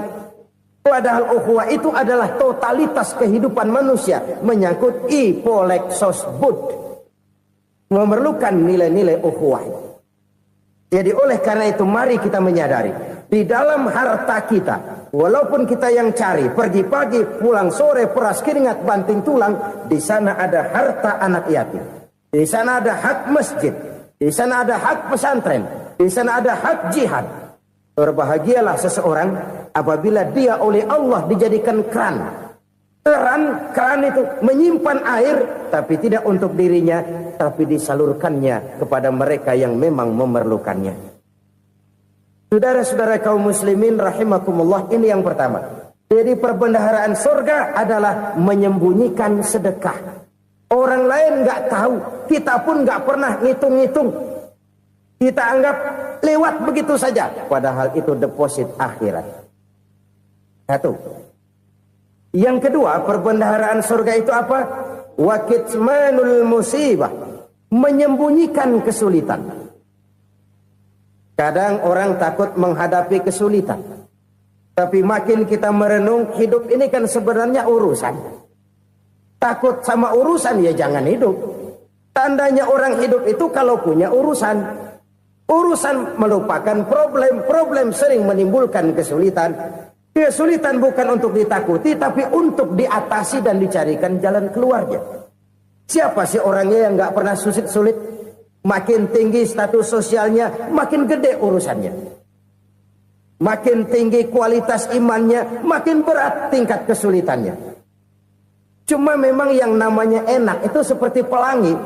Padahal ukhuwah itu adalah totalitas kehidupan manusia. Menyangkut ipolek sosbud. Memerlukan nilai-nilai ukhuwah. Jadi oleh karena itu mari kita menyadari, di dalam harta kita, walaupun kita yang cari, pergi pagi, pulang sore, peras keringat, banting tulang, di sana ada harta anak yatim. Di sana ada hak masjid, di sana ada hak pesantren, di sana ada hak jihad. Berbahagialah seseorang apabila dia oleh Allah dijadikan keran. Keran itu menyimpan air, tapi tidak untuk dirinya, tapi disalurkannya kepada mereka yang memang memerlukannya. Saudara-saudara kaum muslimin rahimakumullah, ini yang pertama. Jadi perbendaharaan surga adalah menyembunyikan sedekah. Orang lain nggak tahu, kita pun nggak pernah ngitung-ngitung. Kita anggap lewat begitu saja, padahal itu deposit akhirat. Satu. Yang kedua, perbendaharaan surga itu apa? Wa kitmanul musibah, menyembunyikan kesulitan. Kadang orang takut menghadapi kesulitan. Tapi makin kita merenung, hidup ini kan sebenarnya urusan. Takut sama urusan ya jangan hidup. Tandanya orang hidup itu kalau punya urusan. Urusan melupakan problem. Problem sering menimbulkan kesulitan. Kesulitan bukan untuk ditakuti, tapi untuk diatasi dan dicarikan jalan keluarnya. Siapa sih orangnya yang gak pernah sulit-sulit? Makin tinggi status sosialnya, makin gede urusannya. Makin tinggi kualitas imannya, makin berat tingkat kesulitannya. Cuma memang yang namanya enak itu seperti pelangi.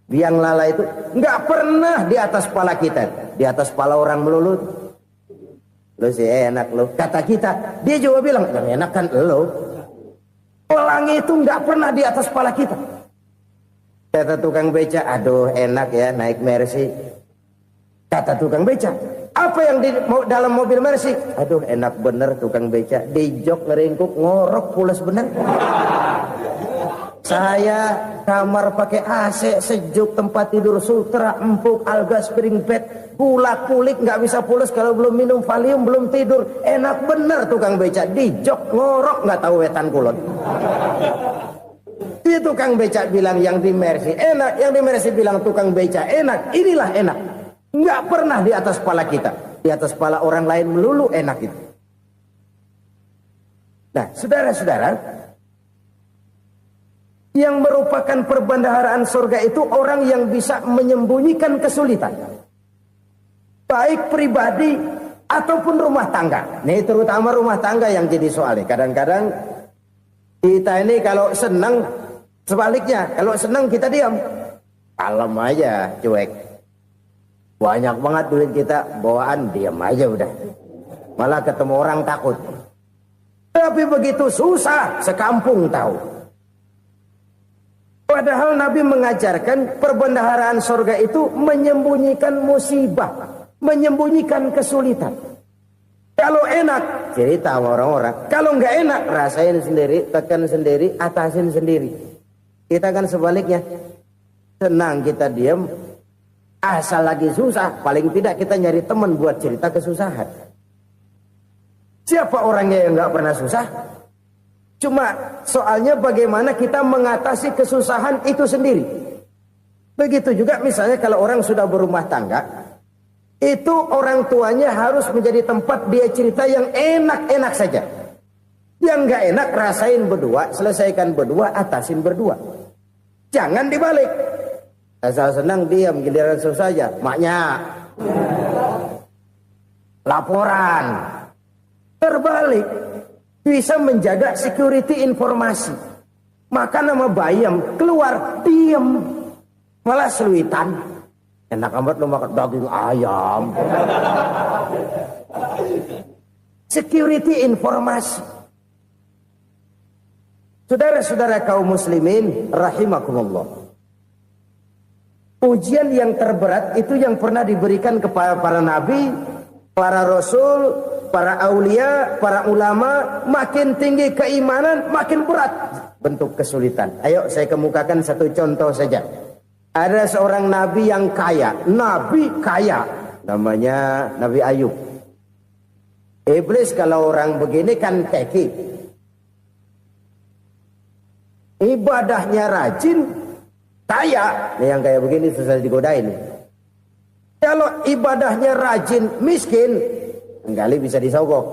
Biang lala itu gak pernah di atas kepala kita. Di atas kepala orang melulu. Lo sih enak lo, kata kita. Dia juga bilang yang enak kan lo. Pelangi itu nggak pernah di atas kepala kita. Kata tukang beca, aduh enak ya naik Mercy. Kata tukang beca, apa yang di dalam mobil Mercy? Aduh enak bener tukang beca, di jok ngeringkuk ngorok pulas bener. Saya kamar pakai AC sejuk, tempat tidur sutra, empuk, alga, spring bed, kulak kulik nggak bisa pulas kalau belum minum Valium, belum tidur. Enak bener tukang beca, di jok ngorok nggak tahu wetan kulon. Itu tukang beca bilang yang di Mercy enak, yang di Mercy bilang tukang beca enak. Inilah enak, nggak pernah di atas kepala kita, di atas kepala orang lain melulu enak itu. Nah, saudara-saudara, yang merupakan perbendaharaan surga itu orang yang bisa menyembunyikan kesulitan. Baik pribadi ataupun rumah tangga. Nih terutama rumah tangga yang jadi soalnya. Kadang-kadang kita ini kalau senang, sebaliknya. Kalau senang kita diam. Kalem aja, cuek. Banyak banget duit kita, bawaan diam aja udah. Malah ketemu orang takut. Tapi begitu susah, sekampung tahu. Padahal Nabi mengajarkan perbendaharaan surga itu menyembunyikan musibah, menyembunyikan kesulitan. Kalau enak, cerita sama orang-orang. Kalau nggak enak, rasain sendiri, tekan sendiri, atasin sendiri. Kita kan sebaliknya. Senang kita diam, asal lagi susah, paling tidak kita nyari teman buat cerita kesusahan. Siapa orangnya yang nggak pernah susah? Cuma soalnya bagaimana kita mengatasi kesusahan itu sendiri. Begitu juga misalnya kalau orang sudah berumah tangga, itu orang tuanya harus menjadi tempat dia cerita yang enak-enak saja. Yang nggak enak rasain berdua, selesaikan berdua, atasin berdua. Jangan dibalik. Asal senang diam, giliran susah saja. Maknya laporan. Terbalik. Bisa menjaga security informasi. Maka nama bayam keluar diam. Malah seluitan. Enak amat lo makan daging ayam. Security informasi. Saudara-saudara kaum muslimin rahimakumullah. Ujian yang terberat itu yang pernah diberikan kepada para nabi, para rasul, para aulia, para ulama. Makin tinggi keimanan, makin berat bentuk kesulitan. Ayo saya kemukakan satu contoh saja. Ada seorang nabi yang kaya, nabi kaya, namanya Nabi Ayub. Iblis kalau orang begini kan keki, ibadahnya rajin, kaya. Nih yang kayak begini susah digodain. Kalau ibadahnya rajin, miskin, kali bisa disogok.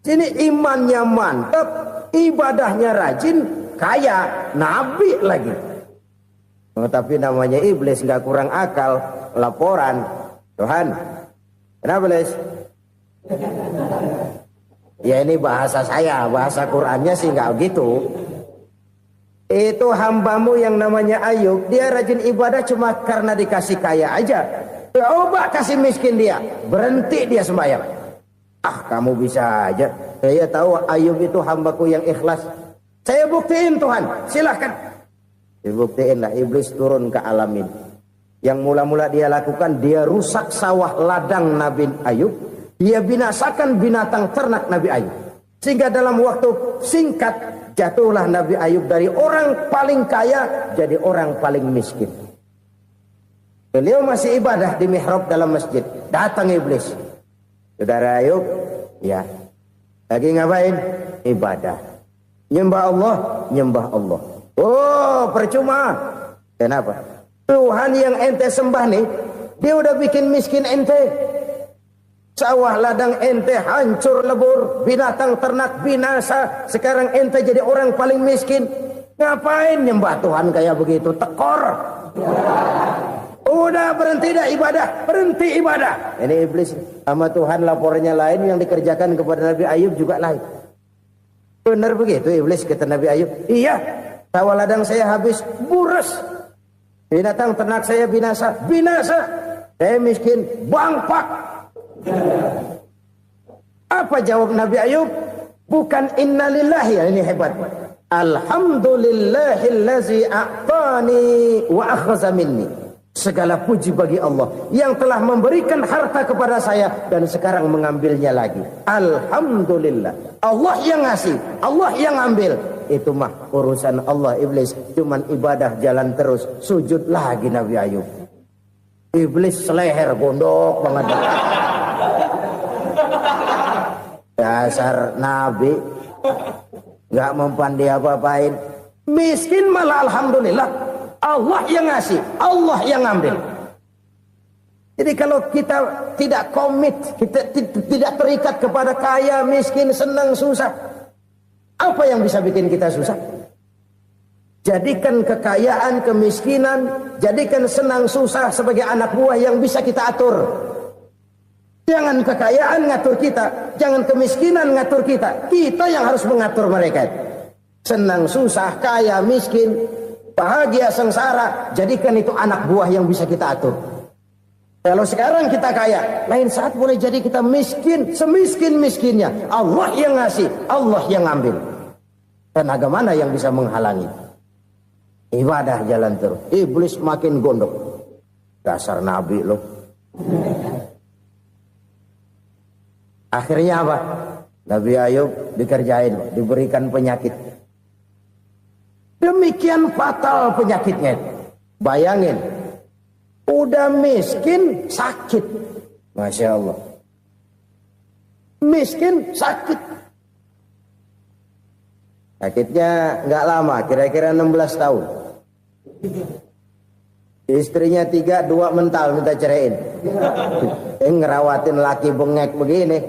Sini imannya mantap, ibadahnya rajin, kaya, nabi lagi. Tapi namanya iblis, nggak kurang akal. Laporan, Tuhan, kenapa Les? Ya ini bahasa saya, bahasa Qurannya sih nggak gitu. Itu hambamu yang namanya Ayub, dia rajin ibadah cuma karena dikasih kaya aja. Coba kasih miskin dia, berhenti dia sembahyang. Ah, kamu bisa aja. Saya tahu Ayub itu hambaku yang ikhlas. Saya buktiin Tuhan, silahkan. Dibuktiinlah, iblis turun ke alamin. Yang mula-mula dia lakukan, dia rusak sawah ladang Nabi Ayub. Dia binasakan binatang ternak Nabi Ayub. Sehingga dalam waktu singkat, jatuhlah Nabi Ayub dari orang paling kaya jadi orang paling miskin. Beliau masih ibadah di mihrab dalam masjid. Datang iblis. Saudara Ayub, ya, lagi ngapain? Ibadah. Nyembah Allah, nyembah Allah. Oh, percuma. Kenapa? Tuhan yang ente sembah nih, dia udah bikin miskin ente. Sawah ladang ente hancur lebur, binatang ternak binasa. Sekarang ente jadi orang paling miskin. Ngapain nyembah Tuhan kayak begitu? Tekor. Udah berhenti dah ibadah, berhenti ibadah. Ini iblis sama Tuhan laporannya lain, yang dikerjakan kepada Nabi Ayub juga lain. Benar begitu iblis kata Nabi Ayub? Iya. Sawah ladang saya habis, buras. Binatang ternak saya binasa, binasa. Saya miskin, bangpak. Apa jawab Nabi Ayub? Bukan innalillahi, ini hebat. Alhamdulillahillazi a'tani wa akhza minni. Segala puji bagi Allah yang telah memberikan harta kepada saya dan sekarang mengambilnya lagi. Alhamdulillah. Allah yang ngasih, Allah yang ambil. Itu mah urusan Allah. Iblis cuman ibadah jalan terus, sujud lagi Nabi Ayub. Iblis seleher gondok banget. Dasar Nabi nggak mempan dia apa-apain. Miskin malah alhamdulillah. Allah yang ngasih, Allah yang ambil. Jadi kalau kita tidak komit, kita tidak terikat kepada kaya, miskin, senang, susah, apa yang bisa bikin kita susah? Jadikan kekayaan, kemiskinan, jadikan senang, susah sebagai anak buah yang bisa kita atur. Jangan kekayaan ngatur kita, jangan kemiskinan ngatur kita. Kita yang harus mengatur mereka. Senang, susah, kaya, miskin, bahagia, sengsara, jadikan itu anak buah yang bisa kita atur. Kalau sekarang kita kaya, lain saat boleh jadi kita miskin, semiskin-miskinnya. Allah yang ngasih, Allah yang ngambil. Tenaga mana yang bisa menghalangi? Ibadah jalan terus. Iblis makin gondok. Dasar Nabi loh. Akhirnya apa? Nabi Ayub dikerjain, diberikan penyakit. Demikian fatal penyakitnya. Bayangin, udah miskin sakit. Masya Allah. Miskin sakit. Sakitnya nggak lama, kira-kira 16 tahun. Istrinya 3, 2 mental minta ceraiin. Ngerawatin laki bengek begini.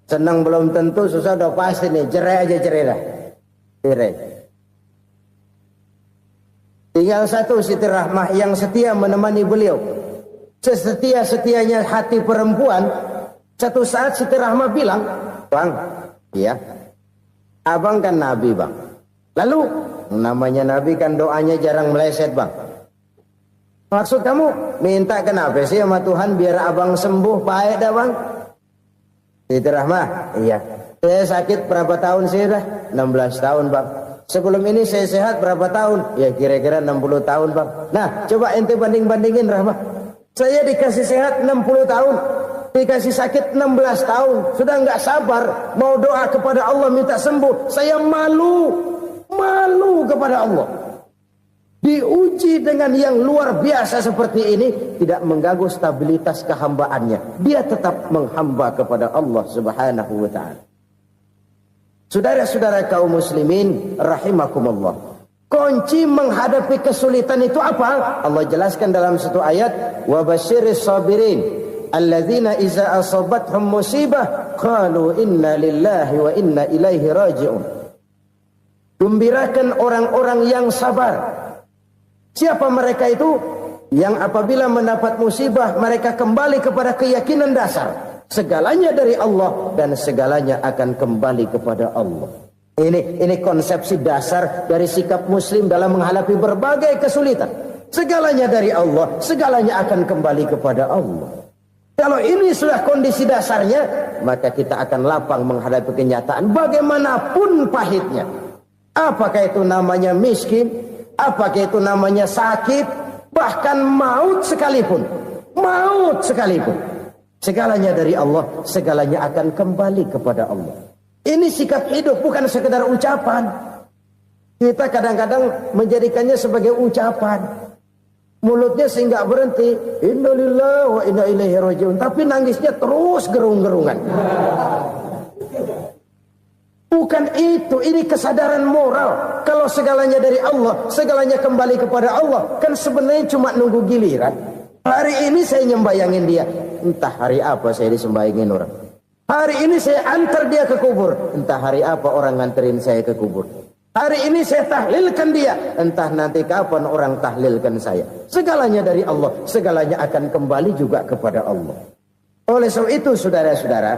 Senang belum tentu, susah udah pasti nih. Cerai aja, cerai dah. Cerai. Tinggal satu Siti Rahmah yang setia menemani beliau. Sesetia-setianya hati perempuan. Satu saat Siti Rahmah bilang, "Bang, iya, abang kan Nabi, Bang. Lalu, namanya Nabi kan doanya jarang meleset, Bang. Maksud kamu minta kenapa sih sama Tuhan biar abang sembuh baik dah, Bang?" Siti Rahmah, iya. Saya sakit berapa tahun sih dah? 16 tahun, Bang. Sebelum ini saya sehat berapa tahun? Ya kira-kira 60 tahun, Bang. Nah, coba ente banding-bandingin, Rahmah. Saya dikasih sehat 60 tahun. Dikasih sakit 16 tahun. Sudah nggak sabar. Mau doa kepada Allah minta sembuh. Saya malu. Malu kepada Allah. Diuji dengan yang luar biasa seperti ini, tidak mengganggu stabilitas kehambaannya. Dia tetap menghamba kepada Allah Subhanahu wa ta'ala. Saudara-saudara kaum muslimin rahimakumullah. Kunci menghadapi kesulitan itu apa? Allah jelaskan dalam satu ayat, wa basyiris sabirin alladzina iza asabathum musibah qalu inna lillahi wa inna ilaihi raji'un. Gembirakan orang-orang yang sabar. Siapa mereka itu? Yang apabila mendapat musibah mereka kembali kepada keyakinan dasar. Segalanya dari Allah dan segalanya akan kembali kepada Allah. Ini konsepsi dasar dari sikap muslim dalam menghadapi berbagai kesulitan. Segalanya dari Allah, segalanya akan kembali kepada Allah. Kalau ini sudah kondisi dasarnya, maka kita akan lapang menghadapi kenyataan bagaimanapun pahitnya. Apakah itu namanya miskin? Apakah itu namanya sakit, bahkan maut sekalipun. Maut sekalipun. Segalanya dari Allah, segalanya akan kembali kepada Allah. Ini sikap hidup, bukan sekedar ucapan. Kita kadang-kadang menjadikannya sebagai ucapan. Mulutnya sehingga berhenti. Innalillahi wa inna ilaihi raji'un. Tapi nangisnya terus gerung-gerungan. Bukan itu, ini kesadaran moral. Kalau segalanya dari Allah, segalanya kembali kepada Allah, kan sebenarnya cuma nunggu giliran. Hari ini saya nyembayangin dia, entah hari apa saya disembayangin orang. Hari ini saya antar dia ke kubur, entah hari apa orang nganterin saya ke kubur. Hari ini saya tahlilkan dia, entah nanti kapan orang tahlilkan saya. Segalanya dari Allah, segalanya akan kembali juga kepada Allah. Oleh sebab itu saudara-saudara,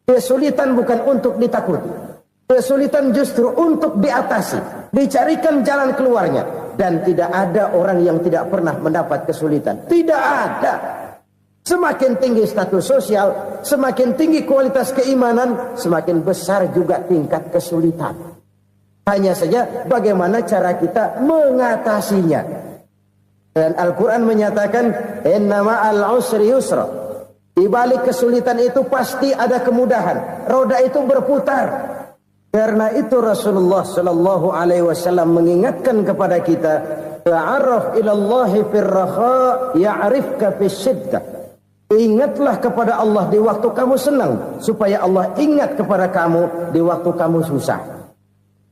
kesulitan bukan untuk ditakuti. Kesulitan justru untuk diatasi, dicarikan jalan keluarnya. Dan tidak ada orang yang tidak pernah mendapat kesulitan. Tidak ada. Semakin tinggi status sosial, semakin tinggi kualitas keimanan, semakin besar juga tingkat kesulitan. Hanya saja bagaimana cara kita mengatasinya. Dan Al-Quran menyatakan, innama al-usri yusra. Di balik kesulitan itu pasti ada kemudahan. Roda itu berputar. Karena itu Rasulullah sallallahu alaihi wasallam mengingatkan kepada kita, ta'arraf ila Allah fir raha ya'rifka fis syiddah. Ingatlah kepada Allah di waktu kamu senang, supaya Allah ingat kepada kamu di waktu kamu susah.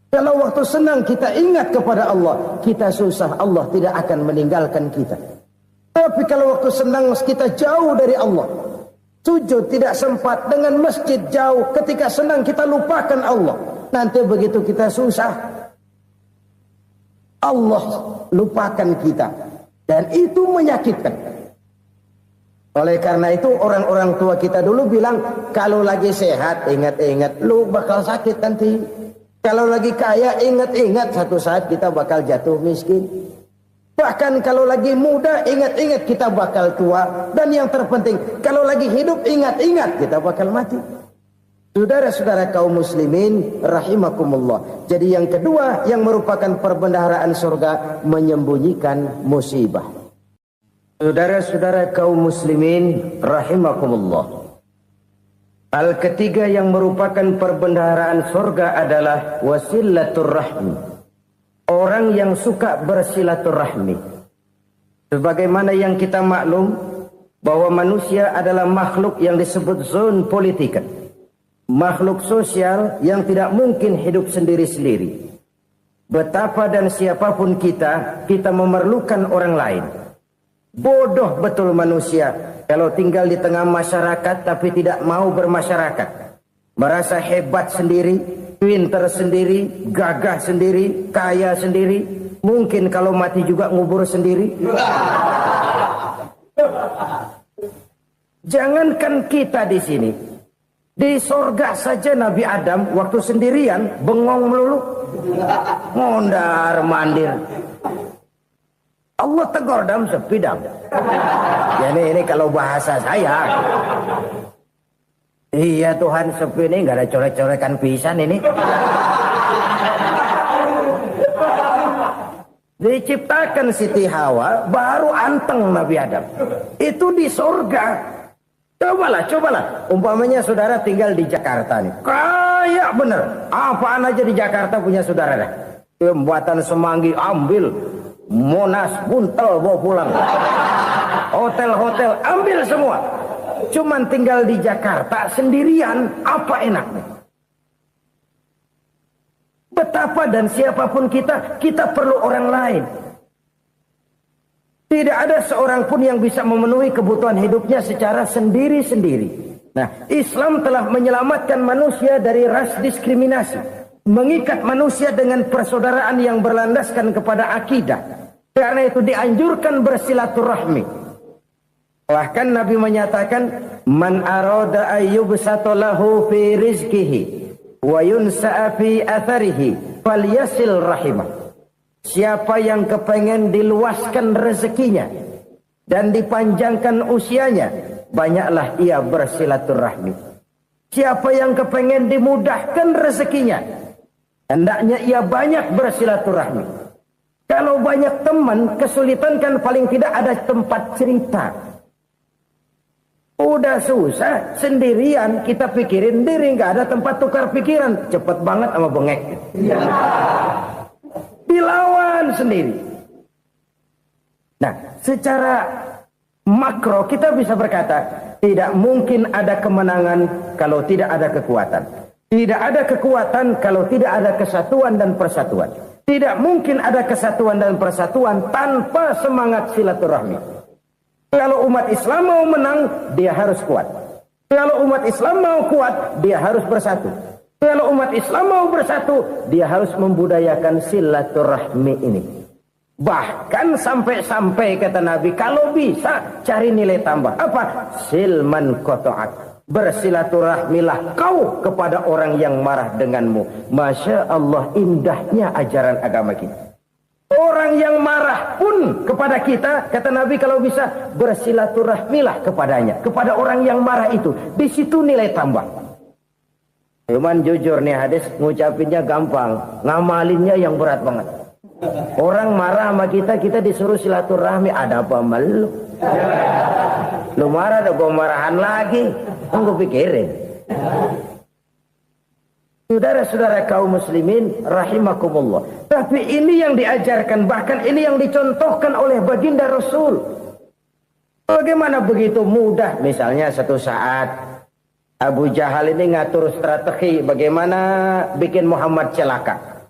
Kalau waktu senang kita ingat kepada Allah, kita susah, Allah tidak akan meninggalkan kita. Tapi kalau waktu senang kita jauh dari Allah, sujud tidak sempat, dengan masjid jauh, ketika senang kita lupakan Allah. Nanti begitu kita susah, Allah lupakan kita. Dan itu menyakitkan. Oleh karena itu orang-orang tua kita dulu bilang, kalau lagi sehat ingat-ingat lu bakal sakit nanti. Kalau lagi kaya ingat-ingat satu saat kita bakal jatuh miskin. Bahkan kalau lagi muda ingat-ingat kita bakal tua. Dan yang terpenting, kalau lagi hidup ingat-ingat kita bakal mati. Saudara-saudara kaum muslimin rahimakumullah. Jadi yang kedua yang merupakan perbendaharaan surga, menyembunyikan musibah. Saudara-saudara kaum muslimin rahimakumullah. Hal ketiga yang merupakan perbendaharaan surga adalah wasilaturrahmi. Orang yang suka bersilaturahmi. Sebagaimana yang kita maklum bahwa manusia adalah makhluk yang disebut zon politika. Makhluk sosial yang tidak mungkin hidup sendiri-sendiri. Betapa dan siapapun kita memerlukan orang lain. Bodoh betul manusia kalau tinggal di tengah masyarakat tapi tidak mau bermasyarakat. Merasa hebat sendiri, pintar sendiri, gagah sendiri, kaya sendiri. Mungkin kalau mati juga ngubur sendiri. Jangankan kita di sini. Di sorga saja Nabi Adam waktu sendirian bengong melulu, mondar mandir. Allah tegur dam sepi dam. Ya ini kalau bahasa saya. Iya Tuhan sepi ini nggak ada colek-colekan pisan ini. Diciptakan Siti Hawa baru anteng Nabi Adam. Itu di sorga. Cobalah. Umpamanya saudara tinggal di Jakarta nih. Kayak bener. Apaan aja di Jakarta punya saudara dah. Pembuatan Semanggi ambil. Monas, Buntel bawa pulang. Hotel-hotel ambil semua. Cuman tinggal di Jakarta sendirian. Apa enaknya? Betapa dan siapapun kita perlu orang lain. Tidak ada seorang pun yang bisa memenuhi kebutuhan hidupnya secara sendiri-sendiri. Nah, Islam telah menyelamatkan manusia dari ras diskriminasi. Mengikat manusia dengan persaudaraan yang berlandaskan kepada akidah. Karena itu dianjurkan bersilaturahmi. Bahkan Nabi menyatakan, Man arada ayyubsata lahu fi rizkihi wa yunsa'a fi atharihi falyasil rahimah. Siapa yang kepengen diluaskan rezekinya dan dipanjangkan usianya, banyaklah ia bersilaturahmi. Siapa yang kepengen dimudahkan rezekinya, hendaknya ia banyak bersilaturahmi. Kalau banyak teman, kesulitan kan paling tidak ada tempat cerita. Udah susah, sendirian kita pikirin diri, nggak ada tempat tukar pikiran. Cepet banget sama bengek. Dilawan sendiri. Nah, secara makro kita bisa berkata, tidak mungkin ada kemenangan kalau tidak ada kekuatan. Tidak ada kekuatan kalau tidak ada kesatuan dan persatuan. Tidak mungkin ada kesatuan dan persatuan tanpa semangat silaturahmi. Kalau umat Islam mau menang, dia harus kuat. Kalau umat Islam mau kuat, dia harus bersatu. Kalau umat Islam mau bersatu, dia harus membudayakan silaturahmi ini. Bahkan sampai-sampai kata Nabi, kalau bisa cari nilai tambah. Apa? Silman qata'ak. Bersilaturahmilah kau kepada orang yang marah denganmu. Masya Allah, indahnya ajaran agama kita. Orang yang marah pun kepada kita, kata Nabi, kalau bisa bersilaturahmilah kepadanya. Kepada orang yang marah itu. Di situ nilai tambah. Cuman jujur nih hadis, ngucapinnya gampang, ngamalinnya yang berat banget. Orang marah sama kita disuruh silaturahmi, ada apa malu? Lu marah, ada gua marahan lagi. Tunggu pikirin. Saudara-saudara kaum muslimin rahimakumullah. Tapi ini yang diajarkan, bahkan ini yang dicontohkan oleh baginda Rasul. Bagaimana begitu mudah? Misalnya satu saat Abu Jahal ini ngatur strategi bagaimana bikin Muhammad celaka.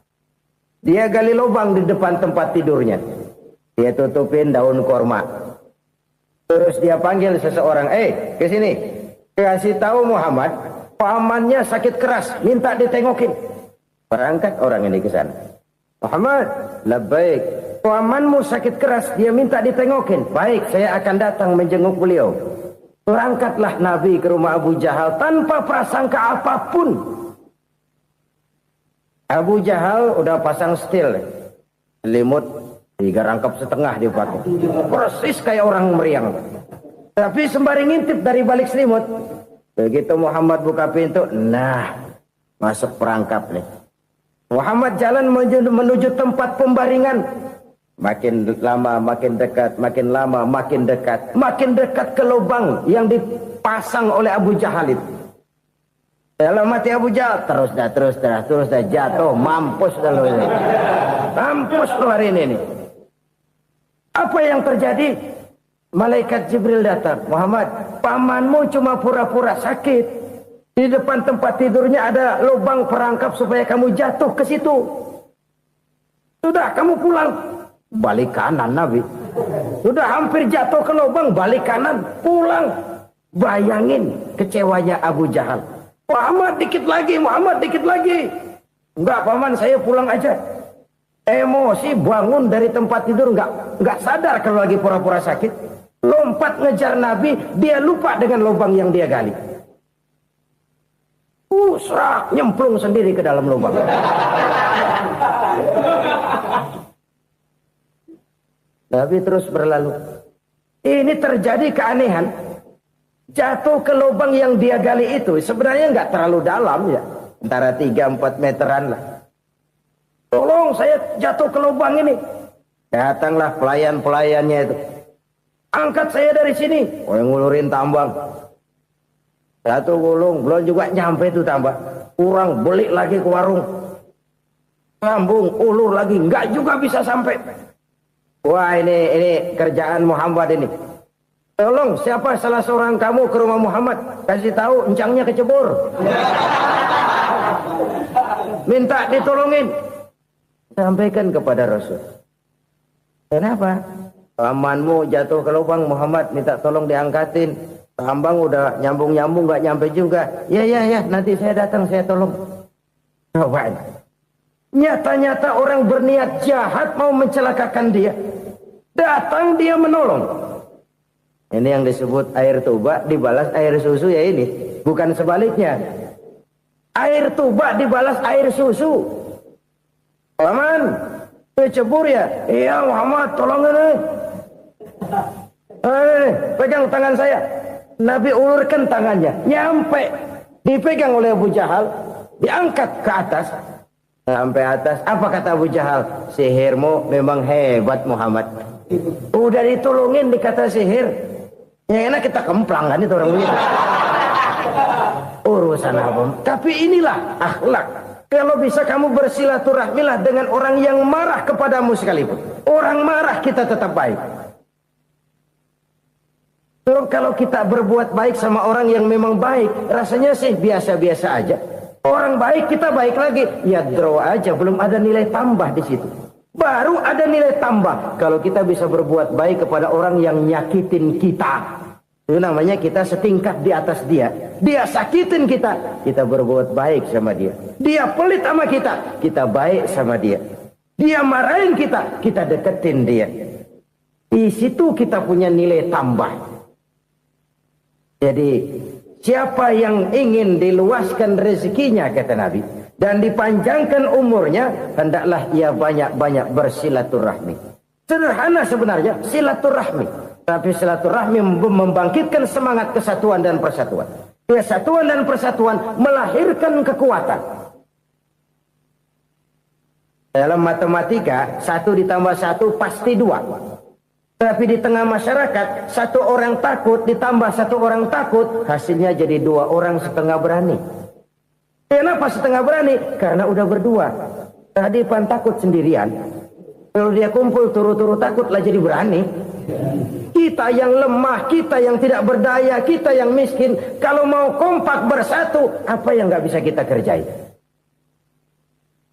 Dia gali lubang di depan tempat tidurnya. Dia tutupin daun korma. Terus dia panggil seseorang, ke sini. Kasih tahu Muhammad, pamannya sakit keras, minta ditengokin. Berangkat orang ini ke sana. Muhammad, labbaik. Pamanmu sakit keras, dia minta ditengokin. Baik, saya akan datang menjenguk beliau. Berangkatlah Nabi ke rumah Abu Jahal tanpa prasangka apapun. Abu Jahal udah pasang stil, selimut 3 rangkap setengah dipakai, persis kayak orang meriang. Tapi sembari ngintip dari balik selimut, Begitu Muhammad buka pintu, nah masuk perangkap nih. Muhammad jalan menuju tempat pembaringan. Makin lama makin dekat, makin lama makin dekat. Makin dekat ke lubang yang dipasang oleh Abu Jahal itu. Dalam mati Abu Jahal, terus dah jatuh, mampus dah lo ini. Mampus lo hari ini nih. Apa yang terjadi? Malaikat Jibril datang. Muhammad, pamanmu cuma pura-pura sakit. Di depan tempat tidurnya ada lubang perangkap supaya kamu jatuh ke situ. Sudah, kamu pulang. Balik kanan Nabi. Sudah hampir jatuh ke lubang, balik kanan, pulang. Bayangin kecewanya Abu Jahal. Muhammad dikit lagi. Enggak paman, saya pulang aja. Emosi bangun dari tempat tidur, enggak sadar kalau lagi pura-pura sakit. Lompat ngejar Nabi, dia lupa dengan lubang yang dia gali. Serak, nyemplung sendiri ke dalam lubang. Nabi terus berlalu. Ini terjadi keanehan. Jatuh ke lubang yang dia gali itu sebenarnya nggak terlalu dalam ya, antara 3-4 meteran lah. Tolong saya jatuh ke lubang ini. Datanglah pelayan-pelayannya itu. Angkat saya dari sini. Oh, yang ngulurin tambang. Satu gulung, belum juga nyampe itu tambang. Kurang, beli lagi ke warung. Sambung, ulur lagi, nggak juga bisa sampai. Wah, ini kerjaan Muhammad ini. Tolong, siapa salah seorang kamu ke rumah Muhammad, kasih tahu encangnya kecebur. Minta ditolongin. Sampaikan kepada Rasul. Kenapa? Pamanmu jatuh ke lubang, Muhammad minta tolong diangkatin. Tambang udah nyambung-nyambung nggak nyampe juga. Ya, nanti saya datang, saya tolong. Coba. Nyata-nyata orang berniat jahat mau mencelakakan dia. Datang dia menolong. Ini yang disebut air tuba dibalas air susu ya ini. Bukan sebaliknya. Air tuba dibalas air susu. Paman, kecebur ya? Iya Muhammad, tolong ini. Pegang tangan saya. Nabi ulurkan tangannya. Nyampe. Dipegang oleh Abu Jahal. Diangkat ke atas. Sampai atas. Apa kata Abu Jahal? Sihirmu memang hebat Muhammad. Udah ditolongin dikata sihir. Yang enak kita kemplang kan itu orang begitu. Urusan apa? Tapi inilah akhlak. Kalau bisa kamu bersilaturahmilah dengan orang yang marah kepadamu sekalipun. Orang marah kita tetap baik. Kalau kita berbuat baik sama orang yang memang baik, rasanya sih biasa-biasa aja. Orang baik kita baik lagi, ya draw aja, belum ada nilai tambah di situ. Baru ada nilai tambah kalau kita bisa berbuat baik kepada orang yang nyakitin kita. Itu namanya kita setingkat di atas dia. Dia sakitin kita, kita berbuat baik sama dia. Dia pelit sama kita baik sama dia. Dia marahin kita deketin dia. Di situ kita punya nilai tambah. Jadi siapa yang ingin diluaskan rezekinya kata Nabi dan dipanjangkan umurnya, hendaklah ia banyak-banyak bersilaturahmi. Sederhana sebenarnya silaturahmi, tapi silaturahmi membangkitkan semangat kesatuan dan persatuan. Kesatuan dan persatuan melahirkan kekuatan. Dalam matematika 1 ditambah 1 pasti 2. Tapi di tengah masyarakat, 1 orang takut ditambah 1 orang takut, hasilnya jadi 2 orang setengah berani. Kenapa setengah berani? Karena udah berdua. Tadi pan takut sendirian. Kalau dia kumpul turu-turu takut lah jadi berani. Kita yang lemah, kita yang tidak berdaya, kita yang miskin, kalau mau kompak bersatu, apa yang nggak bisa kita kerjain?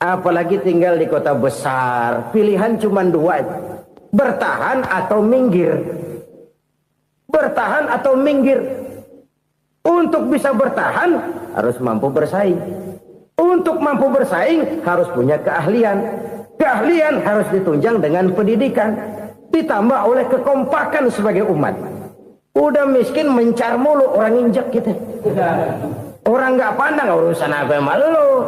Apalagi tinggal di kota besar, pilihan cuma 2. Bertahan atau minggir. Bertahan atau minggir. Untuk bisa bertahan harus mampu bersaing. Untuk mampu bersaing harus punya keahlian. Keahlian harus ditunjang dengan pendidikan. Ditambah oleh kekompakan sebagai umat. Udah miskin mencar mulu, orang injek kita. Orang nggak pandang urusan apa yang malu.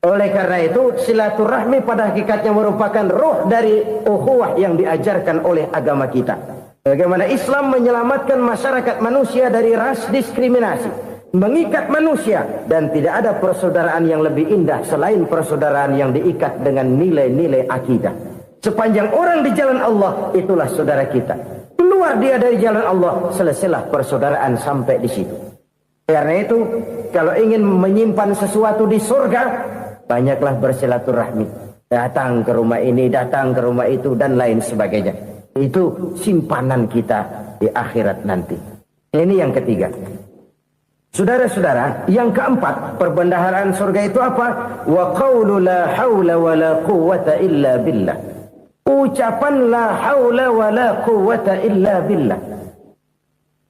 Oleh karena itu silaturahmi pada hakikatnya merupakan roh dari ukhuwah yang diajarkan oleh agama kita. Bagaimana Islam menyelamatkan masyarakat manusia dari ras diskriminasi, mengikat manusia, dan tidak ada persaudaraan yang lebih indah selain persaudaraan yang diikat dengan nilai-nilai akidah. Sepanjang orang di jalan Allah, itulah saudara kita. Keluar dia dari jalan Allah, selesailah persaudaraan sampai di situ. Karena itu, kalau ingin menyimpan sesuatu di surga, banyaklah bersilaturahmi. Datang ke rumah ini, datang ke rumah itu, dan lain sebagainya. Itu simpanan kita di akhirat nanti. Ini yang ketiga. Saudara-saudara, yang keempat, perbendaharaan surga itu apa? Wa qawlu la hawla wa la quwwata illa billah. Ucapan la hawla wa la quwwata illa billah.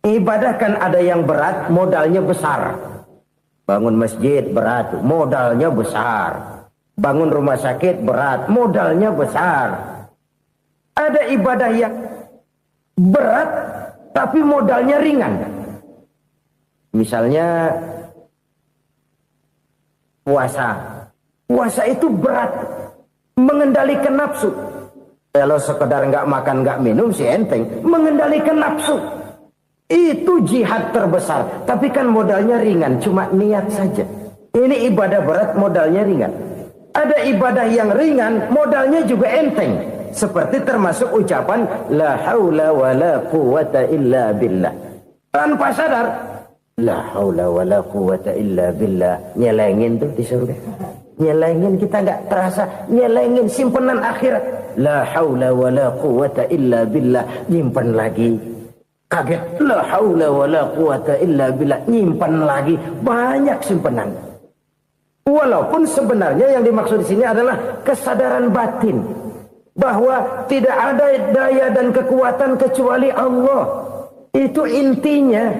Ibadah kan ada yang berat, modalnya besar. Bangun masjid berat, modalnya besar. Bangun rumah sakit berat, modalnya besar. Ada ibadah yang berat, tapi modalnya ringan. Misalnya puasa. Puasa itu berat, mengendalikan nafsu. Kalau sekedar nggak makan nggak minum sih enteng. Mengendalikan nafsu itu jihad terbesar. Tapi kan modalnya ringan, cuma niat saja. Ini ibadah berat, modalnya ringan. Ada ibadah yang ringan, modalnya juga enteng. Seperti termasuk ucapan la haula wa la quwwata illa billah. Tanpa sadar, la haula wa la quwwata illa billah. Nyelengin tuh di surga. Nyelengin, kita nggak terasa. Nyelengin simpenan akhirat. La haula wa la quwwata illa billah. Nyimpan lagi. Kaget. La haula wa la quwwata illa billah. Nyimpan lagi. Banyak simpanan. Walaupun sebenarnya yang dimaksud di sini adalah kesadaran batin. Bahwa tidak ada daya dan kekuatan kecuali Allah. Itu intinya.